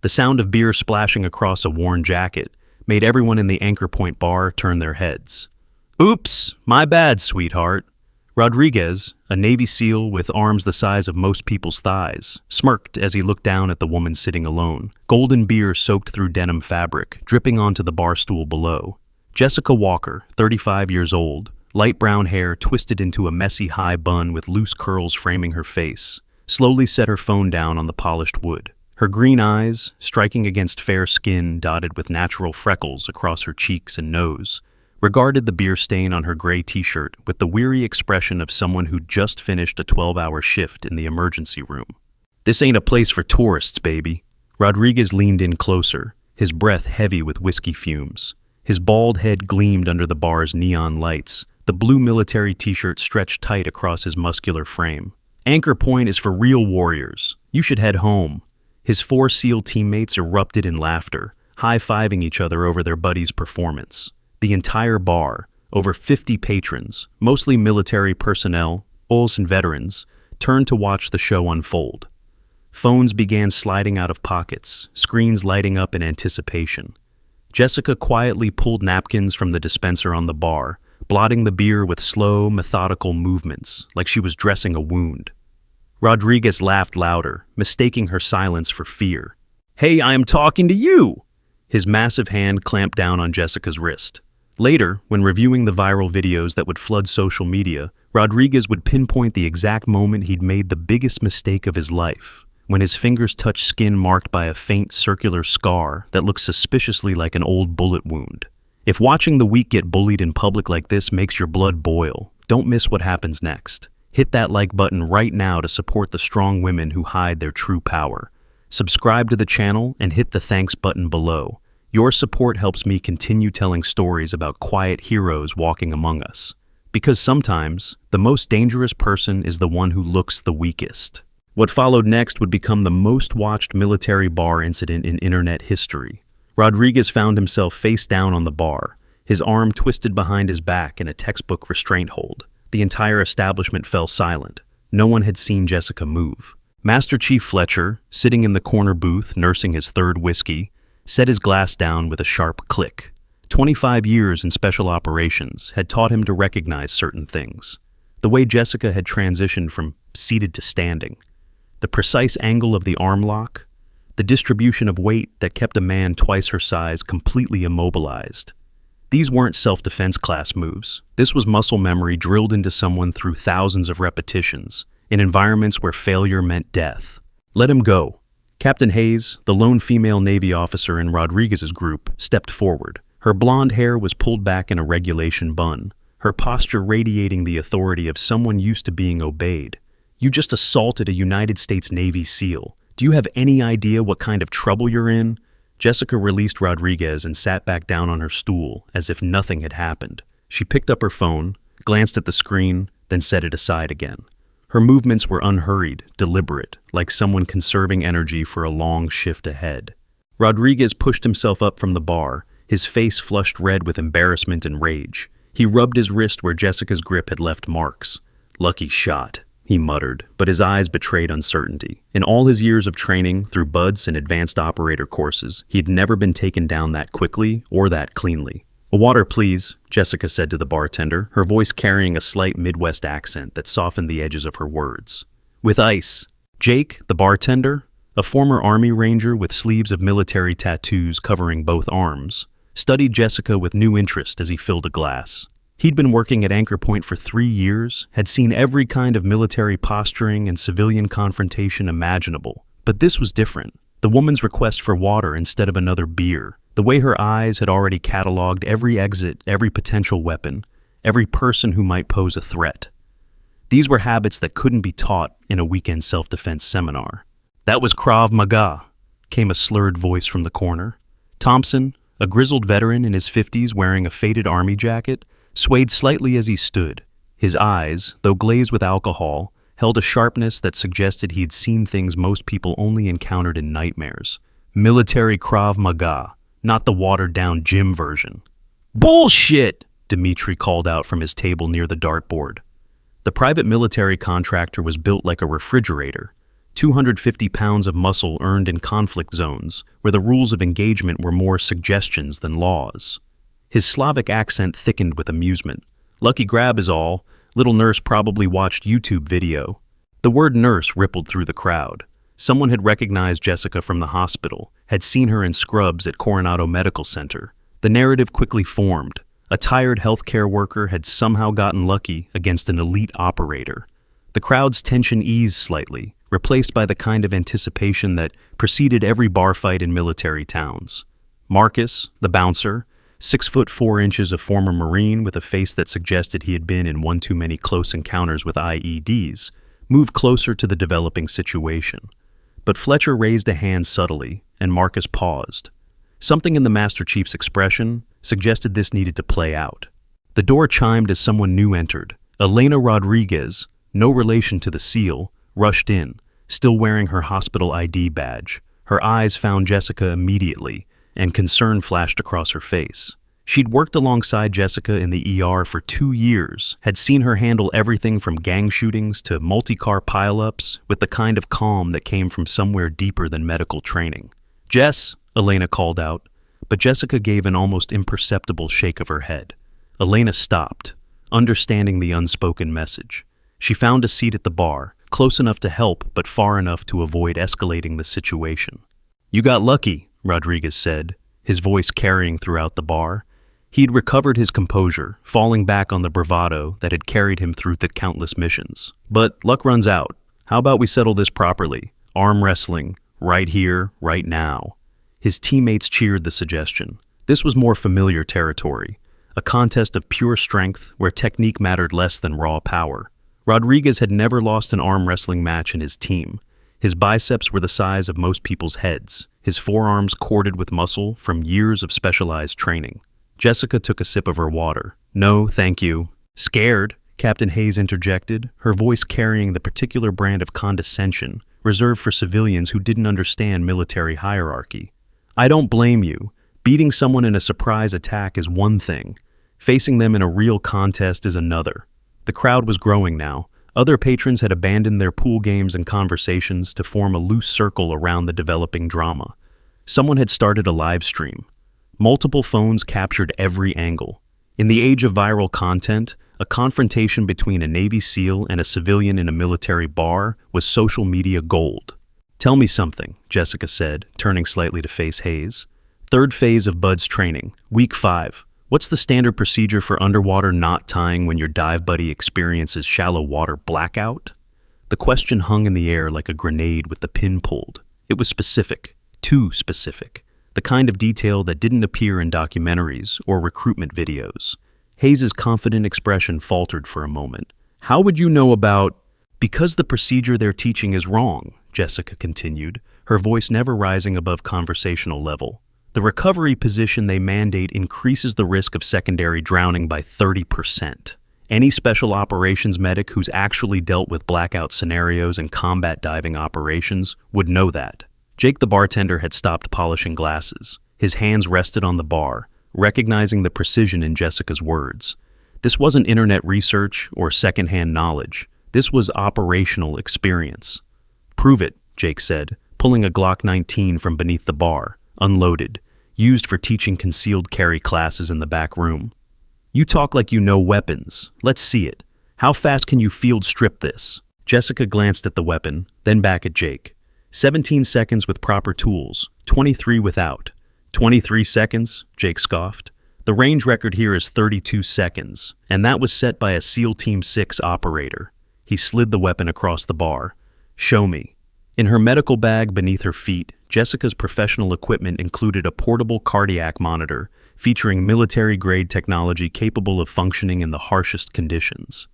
The sound of beer splashing across a worn jacket made everyone in the Anchor Point bar turn their heads. "Oops, my bad, sweetheart." Rodriguez, a Navy SEAL with arms the size of most people's thighs, smirked as he looked down at the woman sitting alone, golden beer soaked through denim fabric, dripping onto the bar stool below. Jessica Walker, 35 years old, light brown hair twisted into a messy high bun with loose curls framing her face, slowly set her phone down on the polished wood. Her green eyes, striking against fair skin dotted with natural freckles across her cheeks and nose, regarded the beer stain on her gray t-shirt with the weary expression of someone who'd just finished a 12-hour shift in the emergency room. "This ain't a place for tourists, baby." Rodriguez leaned in closer, his breath heavy with whiskey fumes. His bald head gleamed under the bar's neon lights, the blue military t-shirt stretched tight across his muscular frame. "Anchor Point is for real warriors. You should head home." His 4 SEAL teammates erupted in laughter, high-fiving each other over their buddy's performance. The entire bar, over 50 patrons, mostly military personnel, Olsen veterans, turned to watch the show unfold. Phones began sliding out of pockets, screens lighting up in anticipation. Jessica quietly pulled napkins from the dispenser on the bar, blotting the beer with slow, methodical movements, like she was dressing a wound. Rodriguez laughed louder, mistaking her silence for fear. "Hey, I am talking to you!" His massive hand clamped down on Jessica's wrist. Later, when reviewing the viral videos that would flood social media, Rodriguez would pinpoint the exact moment he'd made the biggest mistake of his life, when his fingers touched skin marked by a faint circular scar that looked suspiciously like an old bullet wound. If watching the weak get bullied in public like this makes your blood boil, don't miss what happens next. Hit that like button right now to support the strong women who hide their true power. Subscribe to the channel and hit the thanks button below. Your support helps me continue telling stories about quiet heroes walking among us. Because sometimes, the most dangerous person is the one who looks the weakest. What followed next would become the most watched military bar incident in internet history. Rodriguez found himself face down on the bar, his arm twisted behind his back in a textbook restraint hold. The entire establishment fell silent. No one had seen Jessica move. Master Chief Fletcher, sitting in the corner booth nursing his 3rd whiskey, set his glass down with a sharp click. 25 years in special operations had taught him to recognize certain things. The way Jessica had transitioned from seated to standing, the precise angle of the arm lock, the distribution of weight that kept a man twice her size completely immobilized. These weren't self-defense class moves. This was muscle memory drilled into someone through thousands of repetitions, in environments where failure meant death. "Let him go." Captain Hayes, the lone female Navy officer in Rodriguez's group, stepped forward. Her blonde hair was pulled back in a regulation bun, her posture radiating the authority of someone used to being obeyed. "You just assaulted a United States Navy SEAL. Do you have any idea what kind of trouble you're in?" Jessica released Rodriguez and sat back down on her stool as if nothing had happened. She picked up her phone, glanced at the screen, then set it aside again. Her movements were unhurried, deliberate, like someone conserving energy for a long shift ahead. Rodriguez pushed himself up from the bar, his face flushed red with embarrassment and rage. He rubbed his wrist where Jessica's grip had left marks. "Lucky shot," he muttered, but his eyes betrayed uncertainty. In all his years of training, through BUDS and advanced operator courses, he had never been taken down that quickly or that cleanly. "A water, please," Jessica said to the bartender, her voice carrying a slight Midwest accent that softened the edges of her words. "With ice." Jake, the bartender, a former Army Ranger with sleeves of military tattoos covering both arms, studied Jessica with new interest as he filled a glass. He'd been working at Anchor Point for 3 years, had seen every kind of military posturing and civilian confrontation imaginable. But this was different. The woman's request for water instead of another beer. The way her eyes had already cataloged every exit, every potential weapon, every person who might pose a threat. These were habits that couldn't be taught in a weekend self-defense seminar. "That was Krav Maga," came a slurred voice from the corner. Thompson, a grizzled veteran in his 50s wearing a faded army jacket, swayed slightly as he stood. His eyes, though glazed with alcohol, held a sharpness that suggested he had seen things most people only encountered in nightmares. Military Krav Maga, not the watered-down gym version. "Bullshit!" Dmitri called out from his table near the dartboard. The private military contractor was built like a refrigerator, 250 pounds of muscle earned in conflict zones, where the rules of engagement were more suggestions than laws. His Slavic accent thickened with amusement. Lucky grab is all. Little nurse probably watched YouTube video. The word nurse rippled through the crowd. Someone had recognized Jessica from the hospital, had seen her in scrubs at Coronado Medical Center. The narrative quickly formed. A tired healthcare worker had somehow gotten lucky against an elite operator. The crowd's tension eased slightly, replaced by the kind of anticipation that preceded every bar fight in military towns. Marcus, the bouncer, 6'4" of former Marine with a face that suggested he had been in one too many close encounters with IEDs, moved closer to the developing situation. But Fletcher raised a hand subtly, and Marcus paused. Something in the Master Chief's expression suggested this needed to play out. The door chimed as someone new entered. Elena Rodriguez, no relation to the SEAL, rushed in, still wearing her hospital ID badge. Her eyes found Jessica immediately, and concern flashed across her face. She'd worked alongside Jessica in the ER for 2 years, had seen her handle everything from gang shootings to multi-car pileups with the kind of calm that came from somewhere deeper than medical training. "Jess," Elena called out, but Jessica gave an almost imperceptible shake of her head. Elena stopped, understanding the unspoken message. She found a seat at the bar, close enough to help but far enough to avoid escalating the situation. "You got lucky," Rodriguez said, his voice carrying throughout the bar. He'd recovered his composure, falling back on the bravado that had carried him through the countless missions. "But luck runs out. How about we settle this properly? Arm wrestling, right here, right now." His teammates cheered the suggestion. This was more familiar territory, a contest of pure strength where technique mattered less than raw power. Rodriguez had never lost an arm wrestling match in his team. His biceps were the size of most people's heads, his forearms corded with muscle from years of specialized training. Jessica took a sip of her water. "No, thank you." "Scared?" Captain Hayes interjected, her voice carrying the particular brand of condescension reserved for civilians who didn't understand military hierarchy. "I don't blame you. Beating someone in a surprise attack is one thing. Facing them in a real contest is another." The crowd was growing now. Other patrons had abandoned their pool games and conversations to form a loose circle around the developing drama. Someone had started a live stream. Multiple phones captured every angle. In the age of viral content, a confrontation between a Navy SEAL and a civilian in a military bar was social media gold. "Tell me something," Jessica said, turning slightly to face Hayes. "Third phase of Bud's training, week 5. What's the standard procedure for underwater knot tying when your dive buddy experiences shallow water blackout?" The question hung in the air like a grenade with the pin pulled. It was specific, too specific, the kind of detail that didn't appear in documentaries or recruitment videos. Hayes' confident expression faltered for a moment. "How would you know about—" "Because the procedure they're teaching is wrong," Jessica continued, her voice never rising above conversational level. "The recovery position they mandate increases the risk of secondary drowning by 30%. Any special operations medic who's actually dealt with blackout scenarios and combat diving operations would know that." Jake the bartender had stopped polishing glasses. His hands rested on the bar, recognizing the precision in Jessica's words. This wasn't internet research or secondhand knowledge. This was operational experience. "Prove it," Jake said, pulling a Glock 19 from beneath the bar, unloaded, used for teaching concealed carry classes in the back room. "You talk like you know weapons. Let's see it. How fast can you field strip this?" Jessica glanced at the weapon, then back at Jake. 17 seconds with proper tools, 23 without. 23 seconds, Jake scoffed. "The range record here is 32 seconds, and that was set by a SEAL Team 6 operator." He slid the weapon across the bar. "Show me." In her medical bag beneath her feet, Jessica's professional equipment included a portable cardiac monitor featuring military-grade technology capable of functioning in the harshest conditions.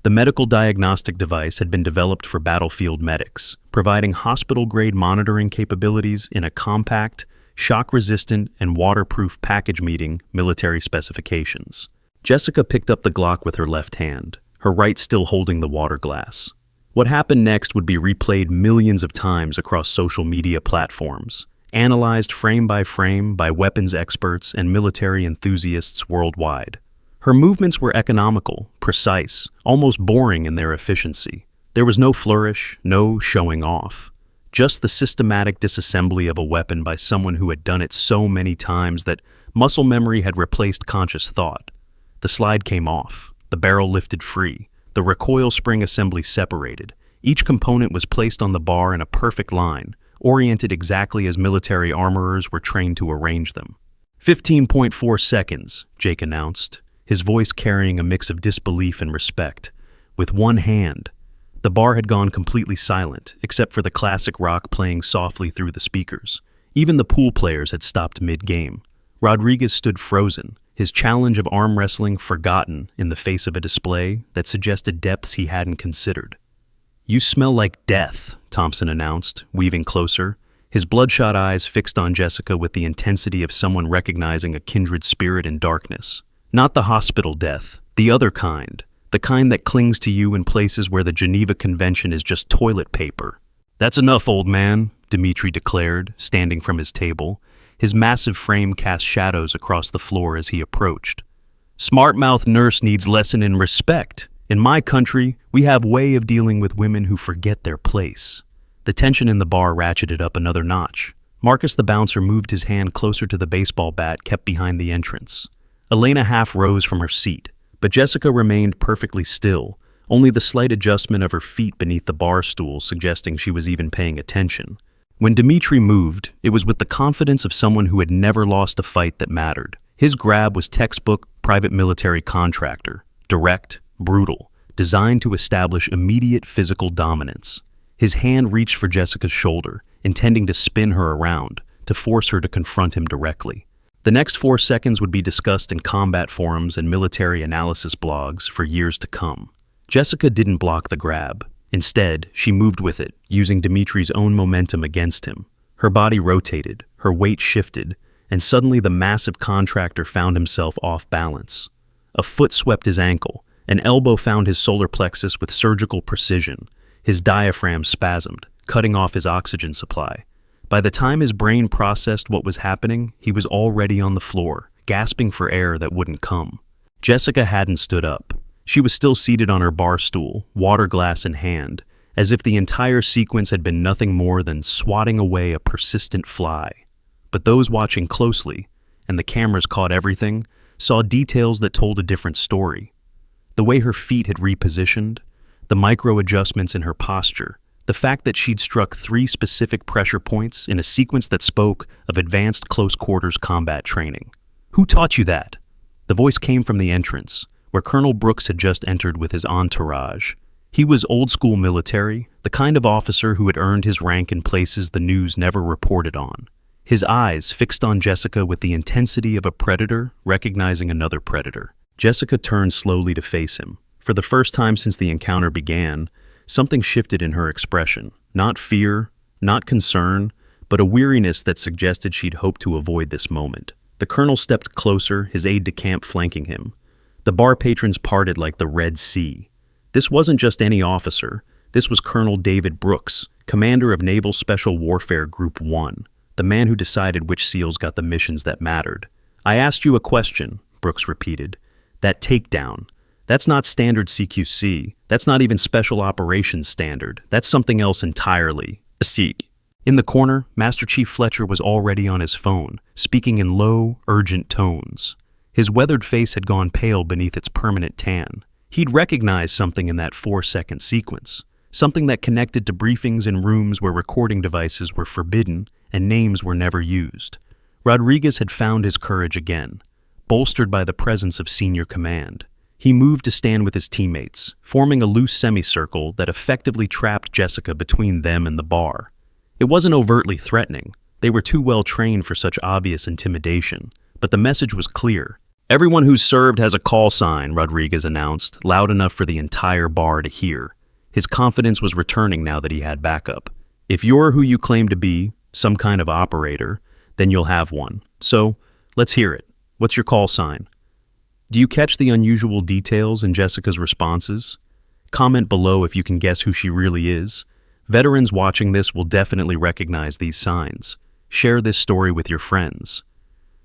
The medical diagnostic device had been developed for battlefield medics, providing hospital-grade monitoring capabilities in a compact, shock-resistant, and waterproof package meeting military specifications. Jessica picked up the Glock with her left hand, her right still holding the water glass. What happened next would be replayed millions of times across social media platforms, analyzed frame by weapons experts and military enthusiasts worldwide. Her movements were economical, precise, almost boring in their efficiency. There was no flourish, no showing off. Just the systematic disassembly of a weapon by someone who had done it so many times that muscle memory had replaced conscious thought. The slide came off. The barrel lifted free. The recoil spring assembly separated. Each component was placed on the bar in a perfect line, oriented exactly as military armorers were trained to arrange them. 15.4 seconds, Jake announced, his voice carrying a mix of disbelief and respect. With one hand. The bar had gone completely silent, except for the classic rock playing softly through the speakers. Even the pool players had stopped mid-game. Rodriguez stood frozen, his challenge of arm wrestling forgotten in the face of a display that suggested depths he hadn't considered. "You smell like death," Thompson announced, weaving closer, his bloodshot eyes fixed on Jessica with the intensity of someone recognizing a kindred spirit in darkness. Not the hospital death, the other kind, the kind that clings to you in places where the Geneva Convention is just toilet paper. "That's enough, old man," Dimitri declared, standing from his table. His massive frame cast shadows across the floor as he approached. "Smart-mouth nurse needs lesson in respect. In my country, we have way of dealing with women who forget their place." The tension in the bar ratcheted up another notch. Marcus the bouncer moved his hand closer to the baseball bat kept behind the entrance. Elena half rose from her seat, but Jessica remained perfectly still, only the slight adjustment of her feet beneath the bar stool suggesting she was even paying attention. When Dimitri moved, it was with the confidence of someone who had never lost a fight that mattered. His grab was textbook private military contractor, direct, brutal, designed to establish immediate physical dominance. His hand reached for Jessica's shoulder, intending to spin her around, to force her to confront him directly. The next 4 seconds would be discussed in combat forums and military analysis blogs for years to come. Jessica didn't block the grab. Instead, she moved with it, using Dimitri's own momentum against him. Her body rotated, her weight shifted, and suddenly the massive contractor found himself off balance. A foot swept his ankle, an elbow found his solar plexus with surgical precision. His diaphragm spasmed, cutting off his oxygen supply. By the time his brain processed what was happening, he was already on the floor, gasping for air that wouldn't come. Jessica hadn't stood up. She was still seated on her bar stool, water glass in hand, as if the entire sequence had been nothing more than swatting away a persistent fly. But those watching closely, and the cameras caught everything, saw details that told a different story. The way her feet had repositioned, the micro-adjustments in her posture, the fact that she'd struck 3 specific pressure points in a sequence that spoke of advanced close-quarters combat training. "Who taught you that?" The voice came from the entrance, where Colonel Brooks had just entered with his entourage. He was old-school military, the kind of officer who had earned his rank in places the news never reported on. His eyes fixed on Jessica with the intensity of a predator recognizing another predator. Jessica turned slowly to face him. For the first time since the encounter began, something shifted in her expression. Not fear, not concern, but a weariness that suggested she'd hoped to avoid this moment. The colonel stepped closer, his aide-de-camp flanking him. The bar patrons parted like the Red Sea. This wasn't just any officer. This was Colonel David Brooks, commander of Naval Special Warfare Group 1, the man who decided which SEALs got the missions that mattered. "I asked you a question," Brooks repeated. "That takedown. That's not standard CQC. That's not even Special Operations standard. That's something else entirely. A SEAL." In the corner, Master Chief Fletcher was already on his phone, speaking in low, urgent tones. His weathered face had gone pale beneath its permanent tan. He'd recognized something in that 4-second sequence, something that connected to briefings in rooms where recording devices were forbidden and names were never used. Rodriguez had found his courage again, bolstered by the presence of senior command. He moved to stand with his teammates, forming a loose semicircle that effectively trapped Jessica between them and the bar. It wasn't overtly threatening. They were too well trained for such obvious intimidation, but the message was clear. "Everyone who's served has a call sign," Rodriguez announced, loud enough for the entire bar to hear. His confidence was returning now that he had backup. "If you're who you claim to be, some kind of operator, then you'll have one. So, let's hear it. What's your call sign?" Do you catch the unusual details in Jessica's responses? Comment below if you can guess who she really is. Veterans watching this will definitely recognize these signs. Share this story with your friends.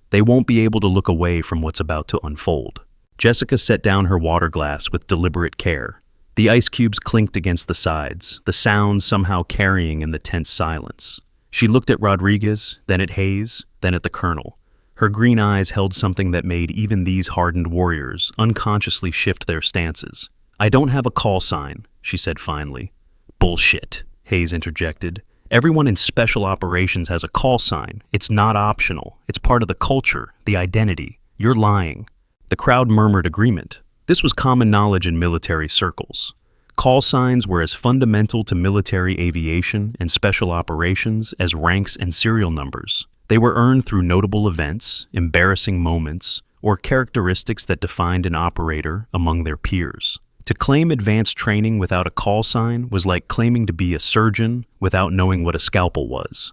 They won't be able to look away from what's about to unfold. Jessica set down her water glass with deliberate care. The ice cubes clinked against the sides, the sound somehow carrying in the tense silence. She looked at Rodriguez, then at Hayes, then at the colonel. Her green eyes held something that made even these hardened warriors unconsciously shift their stances. "I don't have a call sign," she said finally. "Bullshit," Hayes interjected. "Everyone in special operations has a call sign. It's not optional. It's part of the culture, the identity. You're lying." The crowd murmured agreement. This was common knowledge in military circles. Call signs were as fundamental to military aviation and special operations as ranks and serial numbers. They were earned through notable events, embarrassing moments, or characteristics that defined an operator among their peers. To claim advanced training without a call sign was like claiming to be a surgeon without knowing what a scalpel was.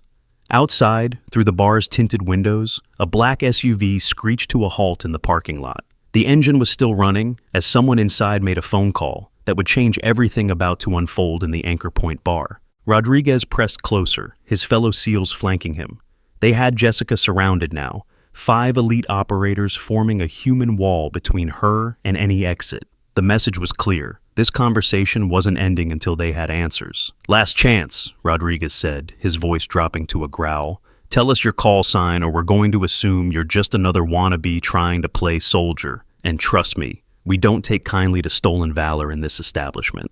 Outside, through the bar's tinted windows, a black SUV screeched to a halt in the parking lot. The engine was still running as someone inside made a phone call that would change everything about to unfold in the Anchor Point bar. Rodriguez pressed closer, his fellow SEALs flanking him. They had Jessica surrounded now, 5 elite operators forming a human wall between her and any exit. The message was clear. This conversation wasn't ending until they had answers. "Last chance," Rodriguez said, his voice dropping to a growl. "Tell us your call sign or we're going to assume you're just another wannabe trying to play soldier. And trust me, we don't take kindly to stolen valor in this establishment."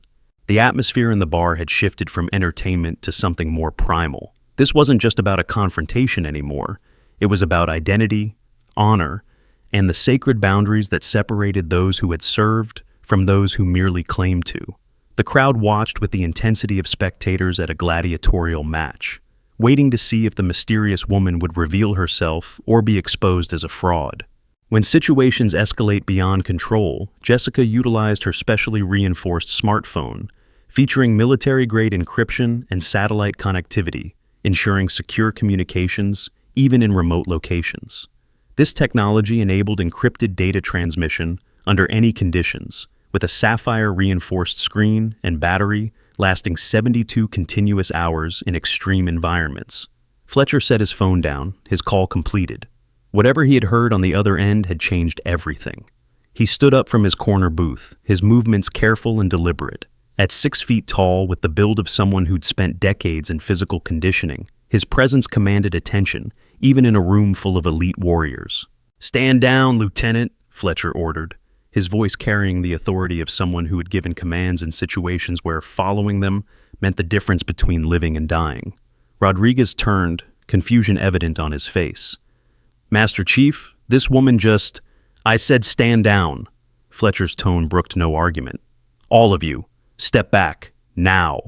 The atmosphere in the bar had shifted from entertainment to something more primal. This wasn't just about a confrontation anymore. It was about identity, honor, and the sacred boundaries that separated those who had served from those who merely claimed to. The crowd watched with the intensity of spectators at a gladiatorial match, waiting to see if the mysterious woman would reveal herself or be exposed as a fraud. When situations escalate beyond control, Jessica utilized her specially reinforced smartphone, featuring military-grade encryption and satellite connectivity, ensuring secure communications even in remote locations. This technology enabled encrypted data transmission under any conditions, with a sapphire-reinforced screen and battery lasting 72 continuous hours in extreme environments. Fletcher set his phone down, his call completed. Whatever he had heard on the other end had changed everything. He stood up from his corner booth, his movements careful and deliberate. At 6 feet tall, with the build of someone who'd spent decades in physical conditioning, his presence commanded attention, even in a room full of elite warriors. "Stand down, Lieutenant," Fletcher ordered, his voice carrying the authority of someone who had given commands in situations where following them meant the difference between living and dying. Rodriguez turned, confusion evident on his face. "Master Chief, this woman just—" "I said stand down." Fletcher's tone brooked no argument. "All of you, step back, now."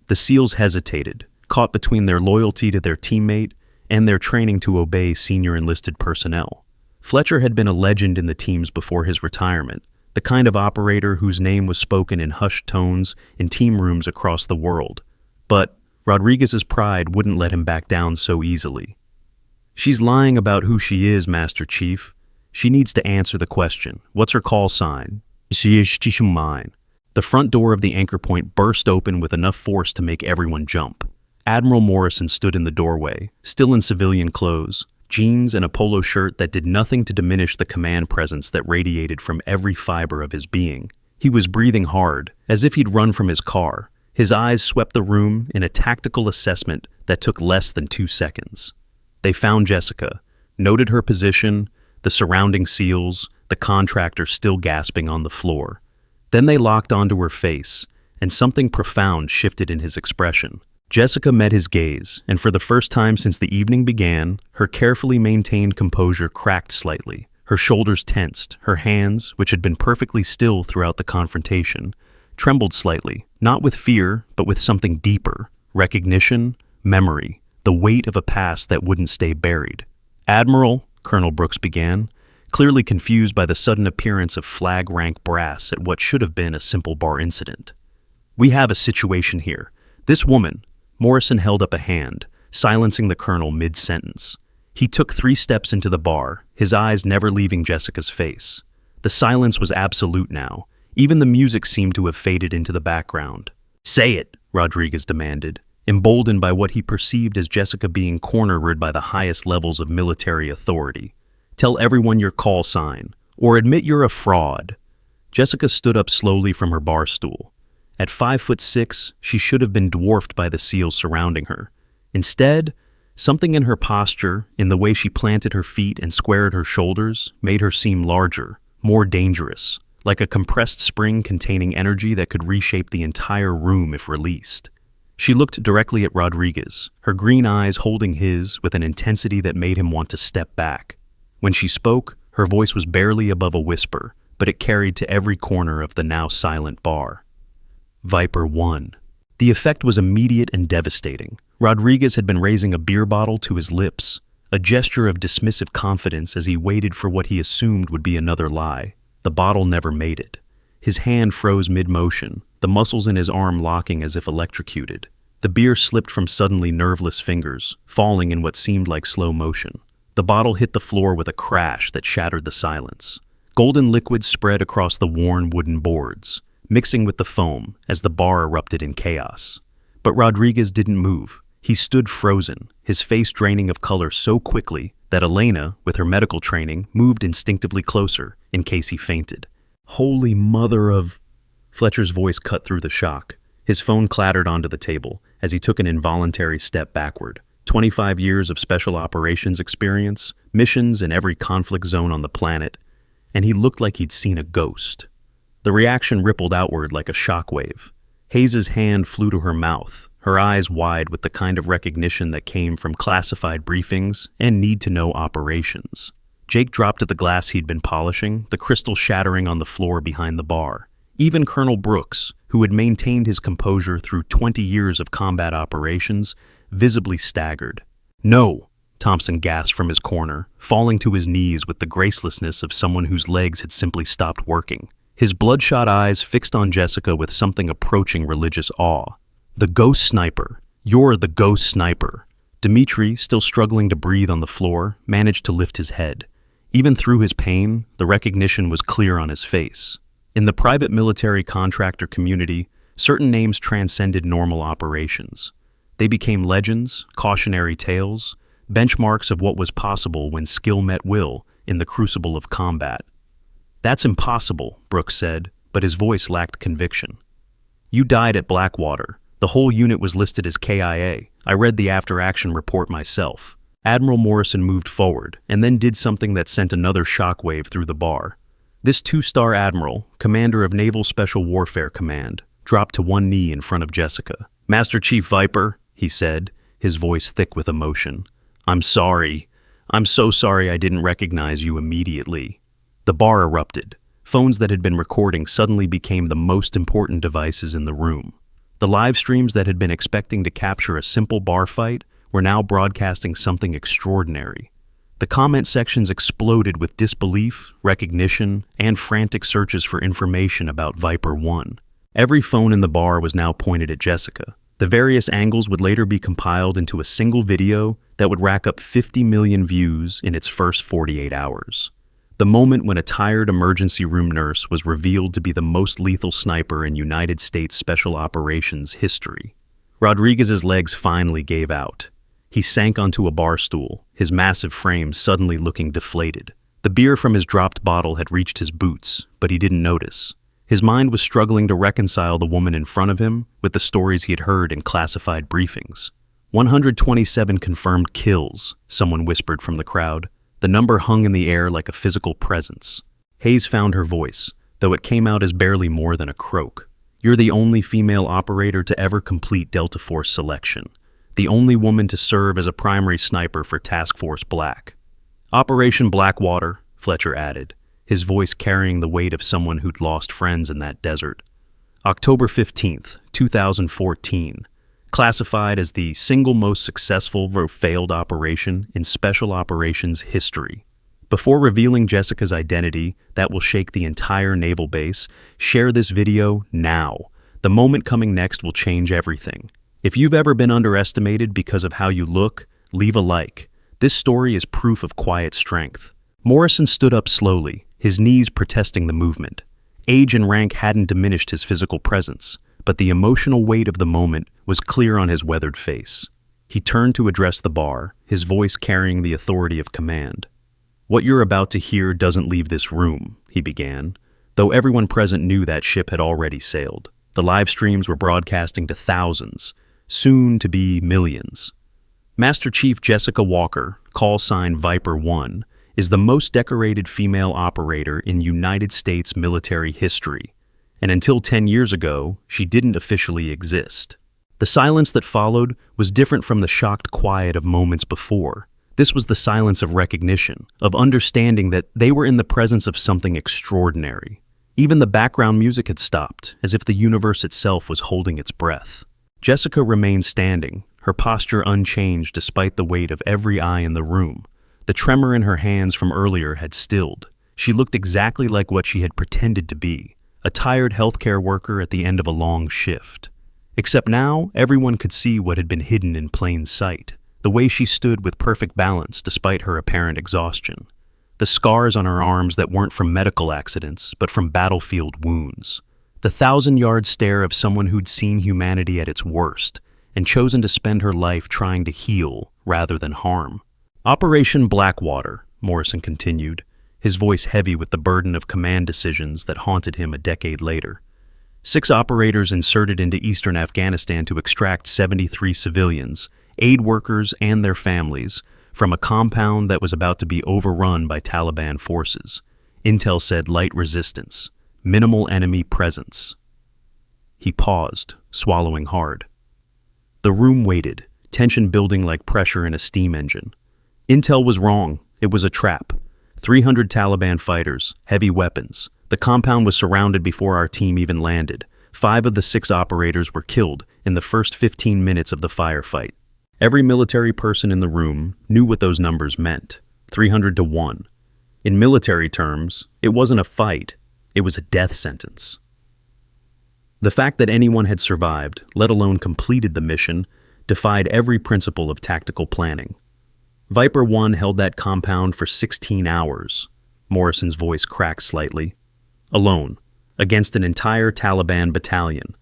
The SEALs hesitated, caught between their loyalty to their teammate and their training to obey senior enlisted personnel. Fletcher had been a legend in the teams before his retirement, the kind of operator whose name was spoken in hushed tones in team rooms across the world. But Rodriguez's pride wouldn't let him back down so easily. "She's lying about who she is, Master Chief. She needs to answer the question. What's her call sign?" "Mine." The front door of the Anchor Point burst open with enough force to make everyone jump. Admiral Morrison stood in the doorway, still in civilian clothes, jeans and a polo shirt that did nothing to diminish the command presence that radiated from every fiber of his being. He was breathing hard, as if he'd run from his car. His eyes swept the room in a tactical assessment that took less than 2 seconds. They found Jessica, noted her position, the surrounding SEALs, the contractor still gasping on the floor. Then they locked onto her face, and something profound shifted in his expression. Jessica met his gaze, and for the first time since the evening began, her carefully maintained composure cracked slightly. Her shoulders tensed, her hands, which had been perfectly still throughout the confrontation, trembled slightly, not with fear, but with something deeper: recognition, memory, the weight of a past that wouldn't stay buried. "Admiral," Colonel Brooks began, clearly confused by the sudden appearance of flag-rank brass at what should have been a simple bar incident. "We have a situation here. This woman—" Morrison held up a hand, silencing the colonel mid-sentence. He took 3 steps into the bar, his eyes never leaving Jessica's face. The silence was absolute now. Even the music seemed to have faded into the background. "Say it," Rodriguez demanded, emboldened by what he perceived as Jessica being cornered by the highest levels of military authority. "Tell everyone your call sign, or admit you're a fraud." Jessica stood up slowly from her bar stool. At 5'6", she should have been dwarfed by the seals surrounding her. Instead, something in her posture, in the way she planted her feet and squared her shoulders, made her seem larger, more dangerous, like a compressed spring containing energy that could reshape the entire room if released. She looked directly at Rodriguez, her green eyes holding his with an intensity that made him want to step back. When she spoke, her voice was barely above a whisper, but it carried to every corner of the now silent bar. Viper won. The effect was immediate and devastating. Rodriguez had been raising a beer bottle to his lips, a gesture of dismissive confidence as he waited for what he assumed would be another lie. The bottle never made it. His hand froze mid-motion, the muscles in his arm locking as if electrocuted. The beer slipped from suddenly nerveless fingers, falling in what seemed like slow motion. The bottle hit the floor with a crash that shattered the silence. Golden liquid spread across the worn wooden boards, mixing with the foam as the bar erupted in chaos. But Rodriguez didn't move. He stood frozen, his face draining of color so quickly that Elena, with her medical training, moved instinctively closer in case he fainted. Holy mother of... Fletcher's voice cut through the shock. His phone clattered onto the table as he took an involuntary step backward. 25 years of special operations experience, missions in every conflict zone on the planet, and he looked like he'd seen a ghost. The reaction rippled outward like a shockwave. Hayes's hand flew to her mouth, her eyes wide with the kind of recognition that came from classified briefings and need-to-know operations. Jake dropped at the glass he'd been polishing, the crystal shattering on the floor behind the bar. Even Colonel Brooks, who had maintained his composure through 20 years of combat operations, visibly staggered. "No!" Thompson gasped from his corner, falling to his knees with the gracelessness of someone whose legs had simply stopped working. His bloodshot eyes fixed on Jessica with something approaching religious awe. "The ghost sniper! You're the ghost sniper!" Dmitri, still struggling to breathe on the floor, managed to lift his head. Even through his pain, the recognition was clear on his face. In the private military contractor community, certain names transcended normal operations. They became legends, cautionary tales, benchmarks of what was possible when skill met will in the crucible of combat. "That's impossible," Brooks said, but his voice lacked conviction. "You died at Blackwater. The whole unit was listed as KIA. I read the after-action report myself." Admiral Morrison moved forward, and then did something that sent another shockwave through the bar. This two-star admiral, commander of Naval Special Warfare Command, dropped to one knee in front of Jessica. "Master Chief Viper," he said, his voice thick with emotion. "I'm sorry. I'm so sorry I didn't recognize you immediately." The bar erupted. Phones that had been recording suddenly became the most important devices in the room. The live streams that had been expecting to capture a simple bar fight were now broadcasting something extraordinary. The comment sections exploded with disbelief, recognition, and frantic searches for information about Viper 1. Every phone in the bar was now pointed at Jessica. The various angles would later be compiled into a single video that would rack up 50 million views in its first 48 hours. The moment when a tired emergency room nurse was revealed to be the most lethal sniper in United States Special Operations history. Rodriguez's legs finally gave out. He sank onto a bar stool, his massive frame suddenly looking deflated. The beer from his dropped bottle had reached his boots, but he didn't notice. His mind was struggling to reconcile the woman in front of him with the stories he had heard in classified briefings. 127 confirmed kills, someone whispered from the crowd. The number hung in the air like a physical presence. Hayes found her voice, though it came out as barely more than a croak. "You're the only female operator to ever complete Delta Force selection. The only woman to serve as a primary sniper for Task Force Black." "Operation Blackwater," Fletcher added, his voice carrying the weight of someone who'd lost friends in that desert. "October 15th, 2014. Classified as the single most successful or failed operation in Special Operations history. Before revealing Jessica's identity that will shake the entire naval base, share this video now. The moment coming next will change everything. If you've ever been underestimated because of how you look, leave a like. This story is proof of quiet strength. Morrison stood up slowly, his knees protesting the movement. Age and rank hadn't diminished his physical presence, but the emotional weight of the moment was clear on his weathered face. He turned to address the bar, his voice carrying the authority of command. "What you're about to hear doesn't leave this room," he began. though everyone present knew that ship had already sailed. The live streams were broadcasting to thousands, soon to be millions. Master Chief Jessica Walker, call sign Viper 1, is the most decorated female operator in United States military history, and until 10 years ago, she didn't officially exist. The silence that followed was different from the shocked quiet of moments before. This was the silence of recognition, of understanding that they were in the presence of something extraordinary. Even the background music had stopped, as if the universe itself was holding its breath. Jessica remained standing, her posture unchanged despite the weight of every eye in the room. The tremor in her hands from earlier had stilled. She looked exactly like what she had pretended to be, a tired healthcare worker at the end of a long shift. Except now, everyone could see what had been hidden in plain sight, the way she stood with perfect balance despite her apparent exhaustion. The scars on her arms that weren't from medical accidents, but from battlefield wounds. The 1,000-yard stare of someone who'd seen humanity at its worst and chosen to spend her life trying to heal rather than harm. Operation Blackwater, Morrison continued, his voice heavy with the burden of command decisions that haunted him a decade later. 6 operators inserted into eastern Afghanistan to extract 73 civilians, aid workers and their families, from a compound that was about to be overrun by Taliban forces. Intel said light resistance, minimal enemy presence. He paused, swallowing hard. The room waited, tension building like pressure in a steam engine. Intel was wrong. It was a trap. 300 Taliban fighters, heavy weapons. The compound was surrounded before our team even landed. 5 of the 6 operators were killed in the first 15 minutes of the firefight. Every military person in the room knew what those numbers meant. 300 to 1. In military terms, it wasn't a fight. It was a death sentence. The fact that anyone had survived, let alone completed the mission, defied every principle of tactical planning. Viper 1 held that compound for 16 hours. Morrison's voice cracked slightly. Alone, against an entire Taliban battalion.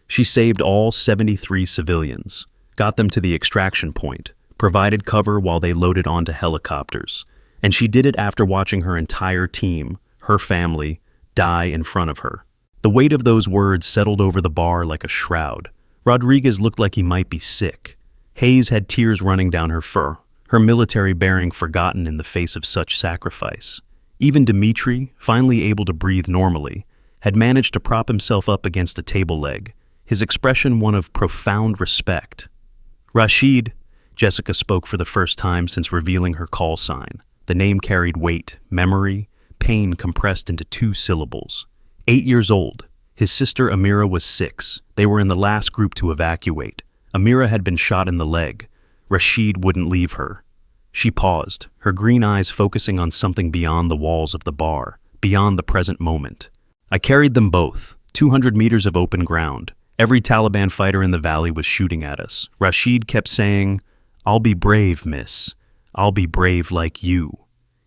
She saved all 73 civilians, got them to the extraction point, provided cover while they loaded onto helicopters, and she did it after watching her entire team, her family, die in front of her. The weight of those words settled over the bar like a shroud. Rodriguez looked like he might be sick. Hayes had tears running down her fur, her military bearing forgotten in the face of such sacrifice. Even Dmitri, finally able to breathe normally, had managed to prop himself up against a table leg, his expression one of profound respect. Rashid, Jessica spoke for the first time since revealing her call sign. The name carried weight, memory, pain compressed into 2 syllables. 8 years old. His sister Amira was 6. They were in the last group to evacuate. Amira had been shot in the leg. Rashid wouldn't leave her. She paused, her green eyes focusing on something beyond the walls of the bar, beyond the present moment. I carried them both, 200 meters of open ground. Every Taliban fighter in the valley was shooting at us. Rashid kept saying, "I'll be brave, miss. I'll be brave like you."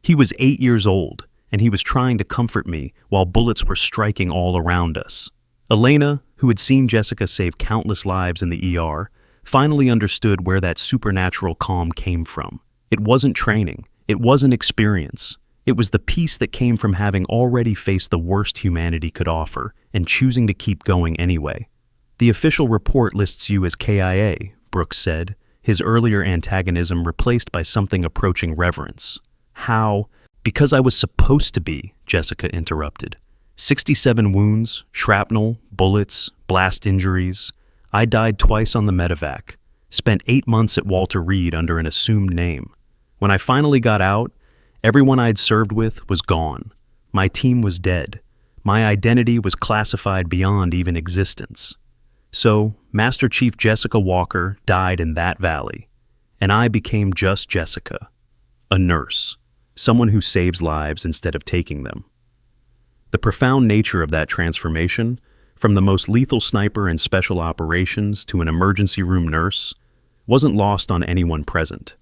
He was 8 years old, and he was trying to comfort me while bullets were striking all around us. Elena, who had seen Jessica save countless lives in the ER, finally understood where that supernatural calm came from. It wasn't training. It wasn't experience. It was the peace that came from having already faced the worst humanity could offer and choosing to keep going anyway. "The official report lists you as KIA," Brooks said, his earlier antagonism replaced by something approaching reverence. "How?" "Because I was supposed to be," Jessica interrupted. 67 wounds, shrapnel, bullets, blast injuries. I died twice on the medevac. Spent 8 months at Walter Reed under an assumed name. When I finally got out, everyone I'd served with was gone. My team was dead. My identity was classified beyond even existence. So, Master Chief Jessica Walker died in that valley, and I became just Jessica, a nurse, someone who saves lives instead of taking them. The profound nature of that transformation, from the most lethal sniper in special operations to an emergency room nurse, wasn't lost on anyone present.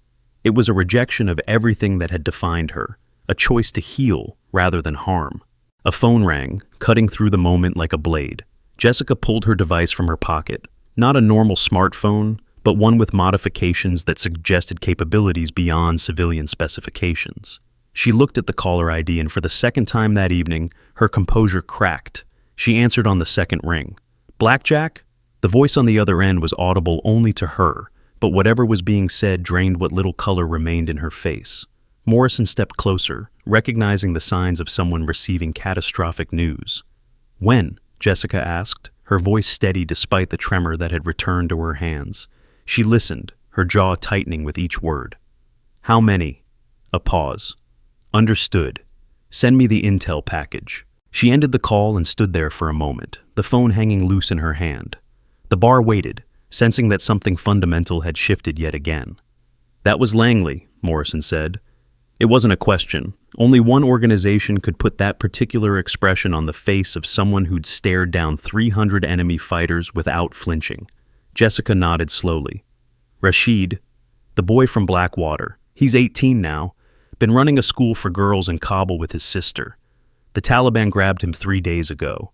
It was a rejection of everything that had defined her, a choice to heal rather than harm. A phone rang, cutting through the moment like a blade. Jessica pulled her device from her pocket, not a normal smartphone, but one with modifications that suggested capabilities beyond civilian specifications. She looked at the caller ID, and for the second time that evening, her composure cracked. She answered on the second ring. "Blackjack?" The voice on the other end was audible only to her, but whatever was being said drained what little color remained in her face. Morrison stepped closer, recognizing the signs of someone receiving catastrophic news. "When?" Jessica asked, her voice steady despite the tremor that had returned to her hands. She listened, her jaw tightening with each word. "How many?" A pause. "Understood. Send me the intel package." She ended the call and stood there for a moment, the phone hanging loose in her hand. The bar waited, sensing that something fundamental had shifted yet again. "That was Langley," Morrison said. It wasn't a question. Only one organization could put that particular expression on the face of someone who'd stared down 300 enemy fighters without flinching. Jessica nodded slowly. "Rashid, the boy from Blackwater. He's 18 now. Been running a school for girls in Kabul with his sister. The Taliban grabbed him 3 days ago."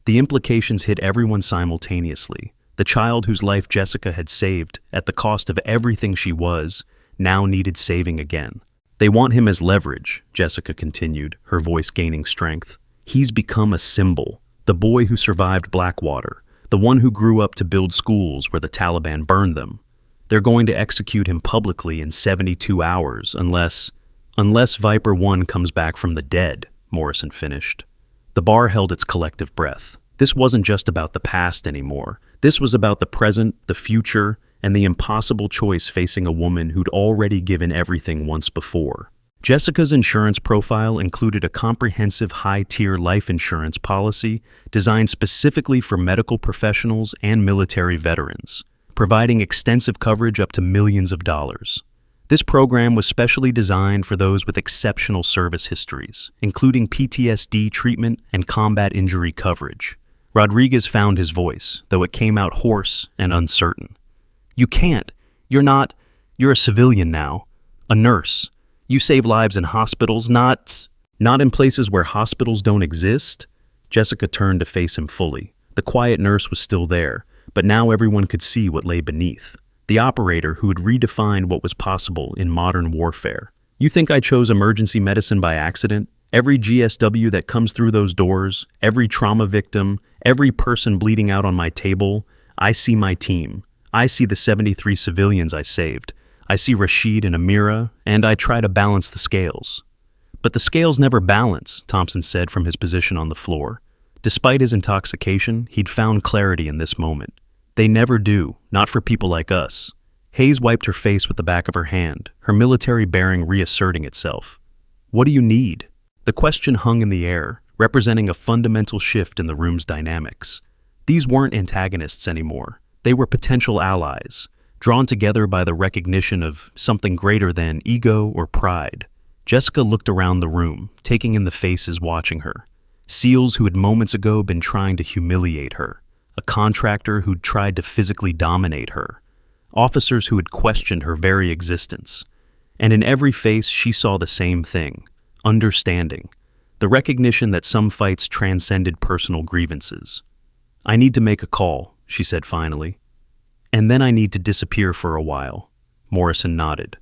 The implications hit everyone simultaneously. The child whose life Jessica had saved, at the cost of everything she was, now needed saving again. "They want him as leverage," Jessica continued, her voice gaining strength. "He's become a symbol. The boy who survived Blackwater. The one who grew up to build schools where the Taliban burned them. They're going to execute him publicly in 72 hours unless Viper 1 comes back from the dead," Morrison finished. The bar held its collective breath. This wasn't just about the past anymore. This was about the present, the future, and the impossible choice facing a woman who'd already given everything once before. Jessica's insurance profile included a comprehensive high-tier life insurance policy designed specifically for medical professionals and military veterans, providing extensive coverage up to millions of dollars. This program was specially designed for those with exceptional service histories, including PTSD treatment and combat injury coverage. Rodriguez found his voice, though it came out hoarse and uncertain. "You can't. You're a civilian now. A nurse. You save lives in hospitals, not in places where hospitals don't exist." Jessica turned to face him fully. The quiet nurse was still there, but now everyone could see what lay beneath. The operator who had redefined what was possible in modern warfare. "You think I chose emergency medicine by accident? Every GSW that comes through those doors, every trauma victim, every person bleeding out on my table, I see my team. I see the 73 civilians I saved. I see Rashid and Amira, and I try to balance the scales." "But the scales never balance," Thompson said from his position on the floor. Despite his intoxication, he'd found clarity in this moment. "They never do, not for people like us." Hayes wiped her face with the back of her hand, her military bearing reasserting itself. "What do you need?" The question hung in the air, representing a fundamental shift in the room's dynamics. These weren't antagonists anymore. They were potential allies, drawn together by the recognition of something greater than ego or pride. Jessica looked around the room, taking in the faces watching her. SEALs who had moments ago been trying to humiliate her. A contractor who'd tried to physically dominate her. Officers who had questioned her very existence. And in every face she saw the same thing. Understanding. The recognition that some fights transcended personal grievances. "I need to make a call," she said finally. "And then I need to disappear for a while." Morrison nodded.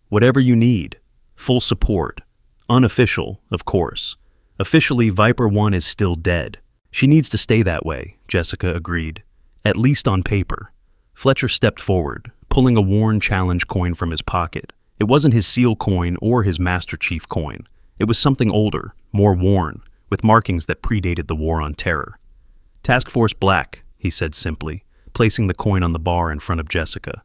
"Whatever you need. Full support. Unofficial, of course. Officially, Viper 1 is still dead. She needs to stay that way," Jessica agreed. "At least on paper." Fletcher stepped forward, pulling a worn challenge coin from his pocket. It wasn't his SEAL coin or his Master Chief coin. It was something older, more worn, with markings that predated the War on Terror. "Task Force Black," he said simply, placing the coin on the bar in front of Jessica.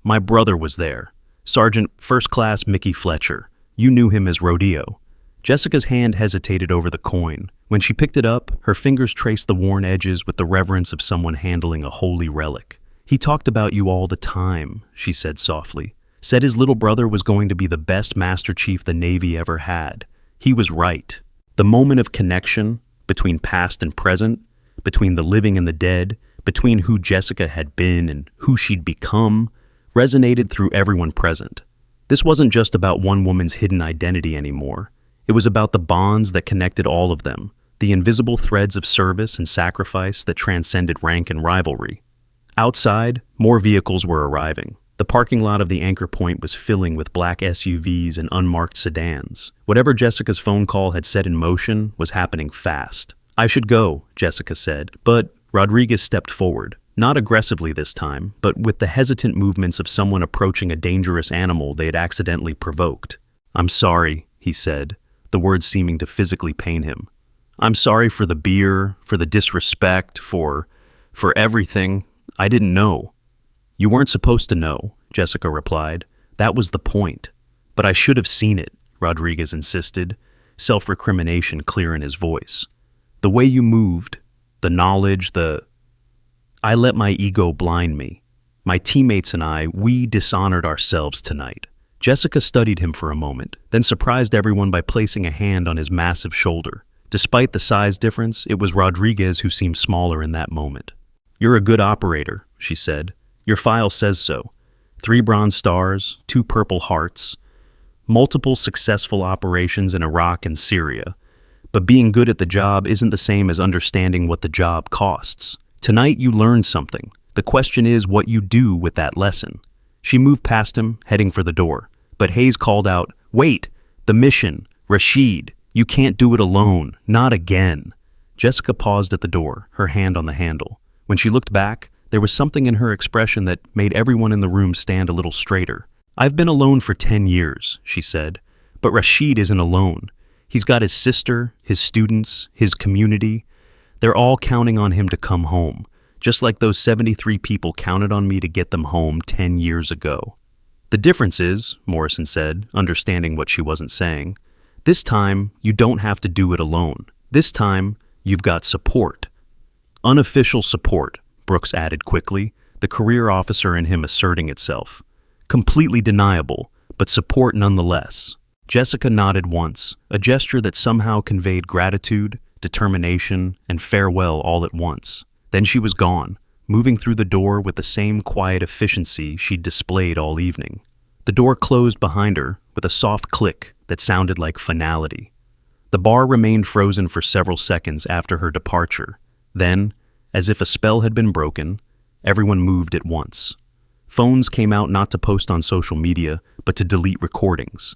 "My brother was there. Sergeant First Class Mickey Fletcher. You knew him as Rodeo." Jessica's hand hesitated over the coin. When she picked it up, her fingers traced the worn edges with the reverence of someone handling a holy relic. "He talked about you all the time," she said softly. "Said his little brother was going to be the best Master Chief the Navy ever had. He was right." The moment of connection between past and present, between the living and the dead, between who Jessica had been and who she'd become, resonated through everyone present. This wasn't just about one woman's hidden identity anymore. It was about the bonds that connected all of them, the invisible threads of service and sacrifice that transcended rank and rivalry. Outside, more vehicles were arriving. The parking lot of the Anchor Point was filling with black SUVs and unmarked sedans. Whatever Jessica's phone call had set in motion was happening fast. "I should go," Jessica said, but Rodriguez stepped forward. Not aggressively this time, but with the hesitant movements of someone approaching a dangerous animal they had accidentally provoked. "I'm sorry," he said, the words seeming to physically pain him. "I'm sorry for the beer, for the disrespect, for everything. I didn't know." "You weren't supposed to know," Jessica replied. "That was the point." "But I should have seen it," Rodriguez insisted, self-recrimination clear in his voice. "The way you moved, the knowledge, I let my ego blind me. My teammates and I, we dishonored ourselves tonight." Jessica studied him for a moment, then surprised everyone by placing a hand on his massive shoulder. Despite the size difference, it was Rodriguez who seemed smaller in that moment. "You're a good operator," she said. "Your file says so. 3 Bronze Stars, 2 Purple Hearts, multiple successful operations in Iraq and Syria. But being good at the job isn't the same as understanding what the job costs. Tonight you learned something. The question is what you do with that lesson." She moved past him, heading for the door. But Hayes called out, "Wait! The mission! Rashid! You can't do it alone! Not again!" Jessica paused at the door, her hand on the handle. When she looked back, there was something in her expression that made everyone in the room stand a little straighter. "I've been alone for 10 years, she said. "But Rashid isn't alone. He's got his sister, his students, his community. They're all counting on him to come home, just like those 73 people counted on me to get them home 10 years ago." "The difference is," Morrison said, understanding what she wasn't saying, "this time you don't have to do it alone. This time you've got support." "Unofficial support," Brooks added quickly, the career officer in him asserting itself. "Completely deniable, but support nonetheless." Jessica nodded once, a gesture that somehow conveyed gratitude, determination, and farewell all at once. Then she was gone, moving through the door with the same quiet efficiency she'd displayed all evening. The door closed behind her with a soft click that sounded like finality. The bar remained frozen for several seconds after her departure. Then, as if a spell had been broken, everyone moved at once. Phones came out not to post on social media, but to delete recordings.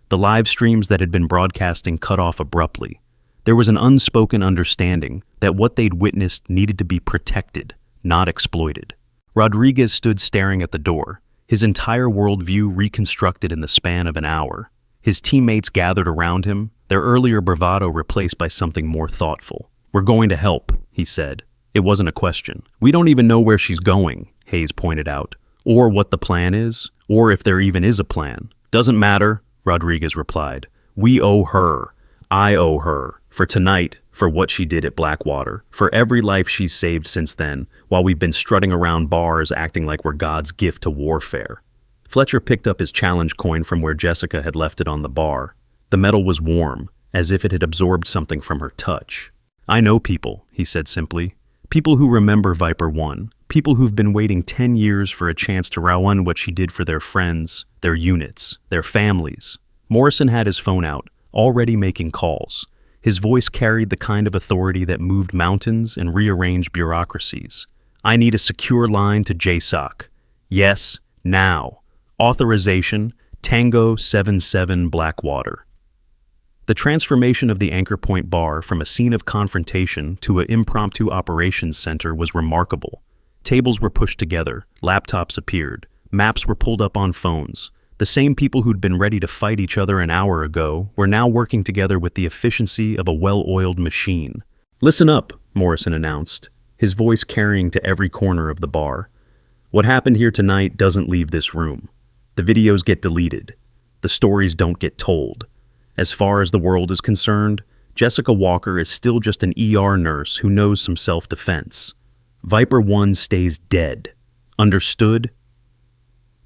The live streams that had been broadcasting cut off abruptly. There was an unspoken understanding that what they'd witnessed needed to be protected, not exploited. Rodriguez stood staring at the door, his entire worldview reconstructed in the span of an hour. His teammates gathered around him, their earlier bravado replaced by something more thoughtful. "We're going to help," he said. It wasn't a question. "We don't even know where she's going," Hayes pointed out, "or what the plan is, or if there even is a plan." "Doesn't matter," Rodriguez replied. "We owe her. I owe her. For tonight, for what she did at Blackwater, for every life she's saved since then, while we've been strutting around bars acting like we're God's gift to warfare." Fletcher picked up his challenge coin from where Jessica had left it on the bar. The metal was warm, as if it had absorbed something from her touch. "I know people," he said simply. "People who remember Viper 1. People who've been waiting 10 years for a chance to round what she did for their friends, their units, their families." Morrison had his phone out, already making calls. His voice carried the kind of authority that moved mountains and rearranged bureaucracies. "I need a secure line to JSOC. Yes, now. Authorization, Tango 77 Blackwater." The transformation of the Anchor Point bar from a scene of confrontation to an impromptu operations center was remarkable. Tables were pushed together, laptops appeared, maps were pulled up on phones. The same people who'd been ready to fight each other an hour ago were now working together with the efficiency of a well-oiled machine. "Listen up," Morrison announced, his voice carrying to every corner of the bar. "What happened here tonight doesn't leave this room. The videos get deleted. The stories don't get told. As far as the world is concerned, Jessica Walker is still just an ER nurse who knows some self-defense. Viper 1 stays dead. Understood?"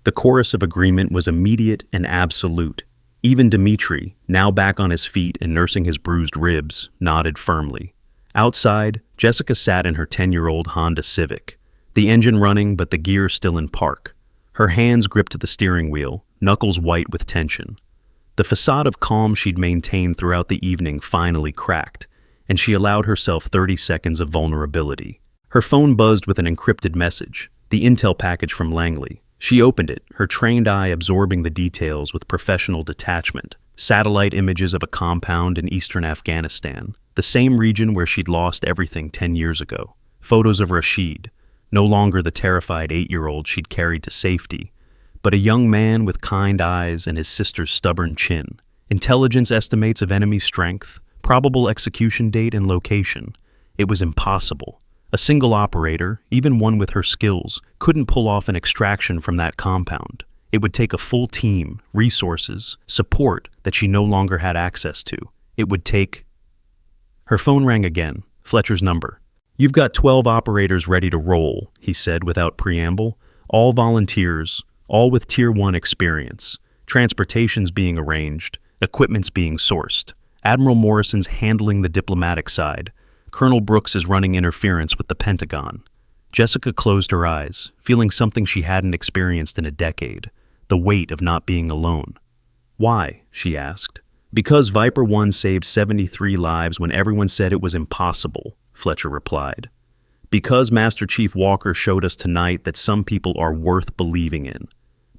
The chorus of agreement was immediate and absolute. Even Dimitri, now back on his feet and nursing his bruised ribs, nodded firmly. Outside, Jessica sat in her 10-year-old Honda Civic, the engine running but the gear still in park. Her hands gripped the steering wheel, knuckles white with tension. The facade of calm she'd maintained throughout the evening finally cracked, and she allowed herself 30 seconds of vulnerability. Her phone buzzed with an encrypted message, the intel package from Langley. She opened it, her trained eye absorbing the details with professional detachment. Satellite images of a compound in eastern Afghanistan, the same region where she'd lost everything 10 years ago. Photos of Rashid, no longer the terrified 8-year-old she'd carried to safety, but a young man with kind eyes and his sister's stubborn chin. Intelligence estimates of enemy strength, probable execution date and location. It was impossible. A single operator, even one with her skills, couldn't pull off an extraction from that compound. It would take a full team, resources, support that she no longer had access to. It would take... Her phone rang again, Fletcher's number. "You've got 12 operators ready to roll," he said without preamble. "All volunteers, all with Tier 1 experience. Transportation's being arranged, equipment's being sourced. Admiral Morrison's handling the diplomatic side. Colonel Brooks is running interference with the Pentagon." Jessica closed her eyes, feeling something she hadn't experienced in a decade, the weight of not being alone. "Why?" she asked. "Because Viper 1 saved 73 lives when everyone said it was impossible," Fletcher replied. "Because Master Chief Walker showed us tonight that some people are worth believing in.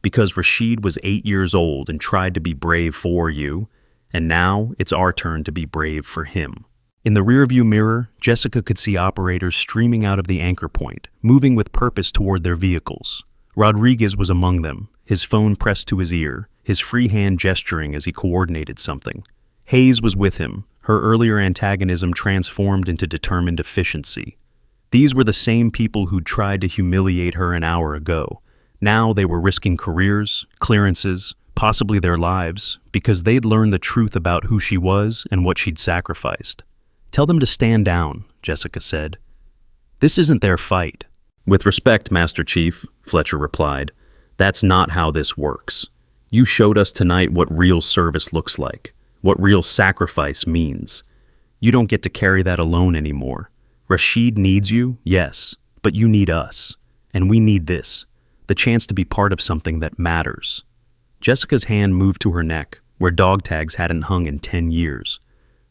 Because Rashid was 8 years old and tried to be brave for you, and now it's our turn to be brave for him." In the rearview mirror, Jessica could see operators streaming out of the anchor point, moving with purpose toward their vehicles. Rodriguez was among them, his phone pressed to his ear, his free hand gesturing as he coordinated something. Hayes was with him, her earlier antagonism transformed into determined efficiency. These were the same people who'd tried to humiliate her an hour ago. Now they were risking careers, clearances, possibly their lives, because they'd learned the truth about who she was and what she'd sacrificed. "Tell them to stand down," Jessica said. "This isn't their fight." "With respect, Master Chief," Fletcher replied, "that's not how this works. You showed us tonight what real service looks like, what real sacrifice means. You don't get to carry that alone anymore. Rashid needs you, yes, but you need us. And we need this, the chance to be part of something that matters." Jessica's hand moved to her neck, where dog tags hadn't hung in 10 years.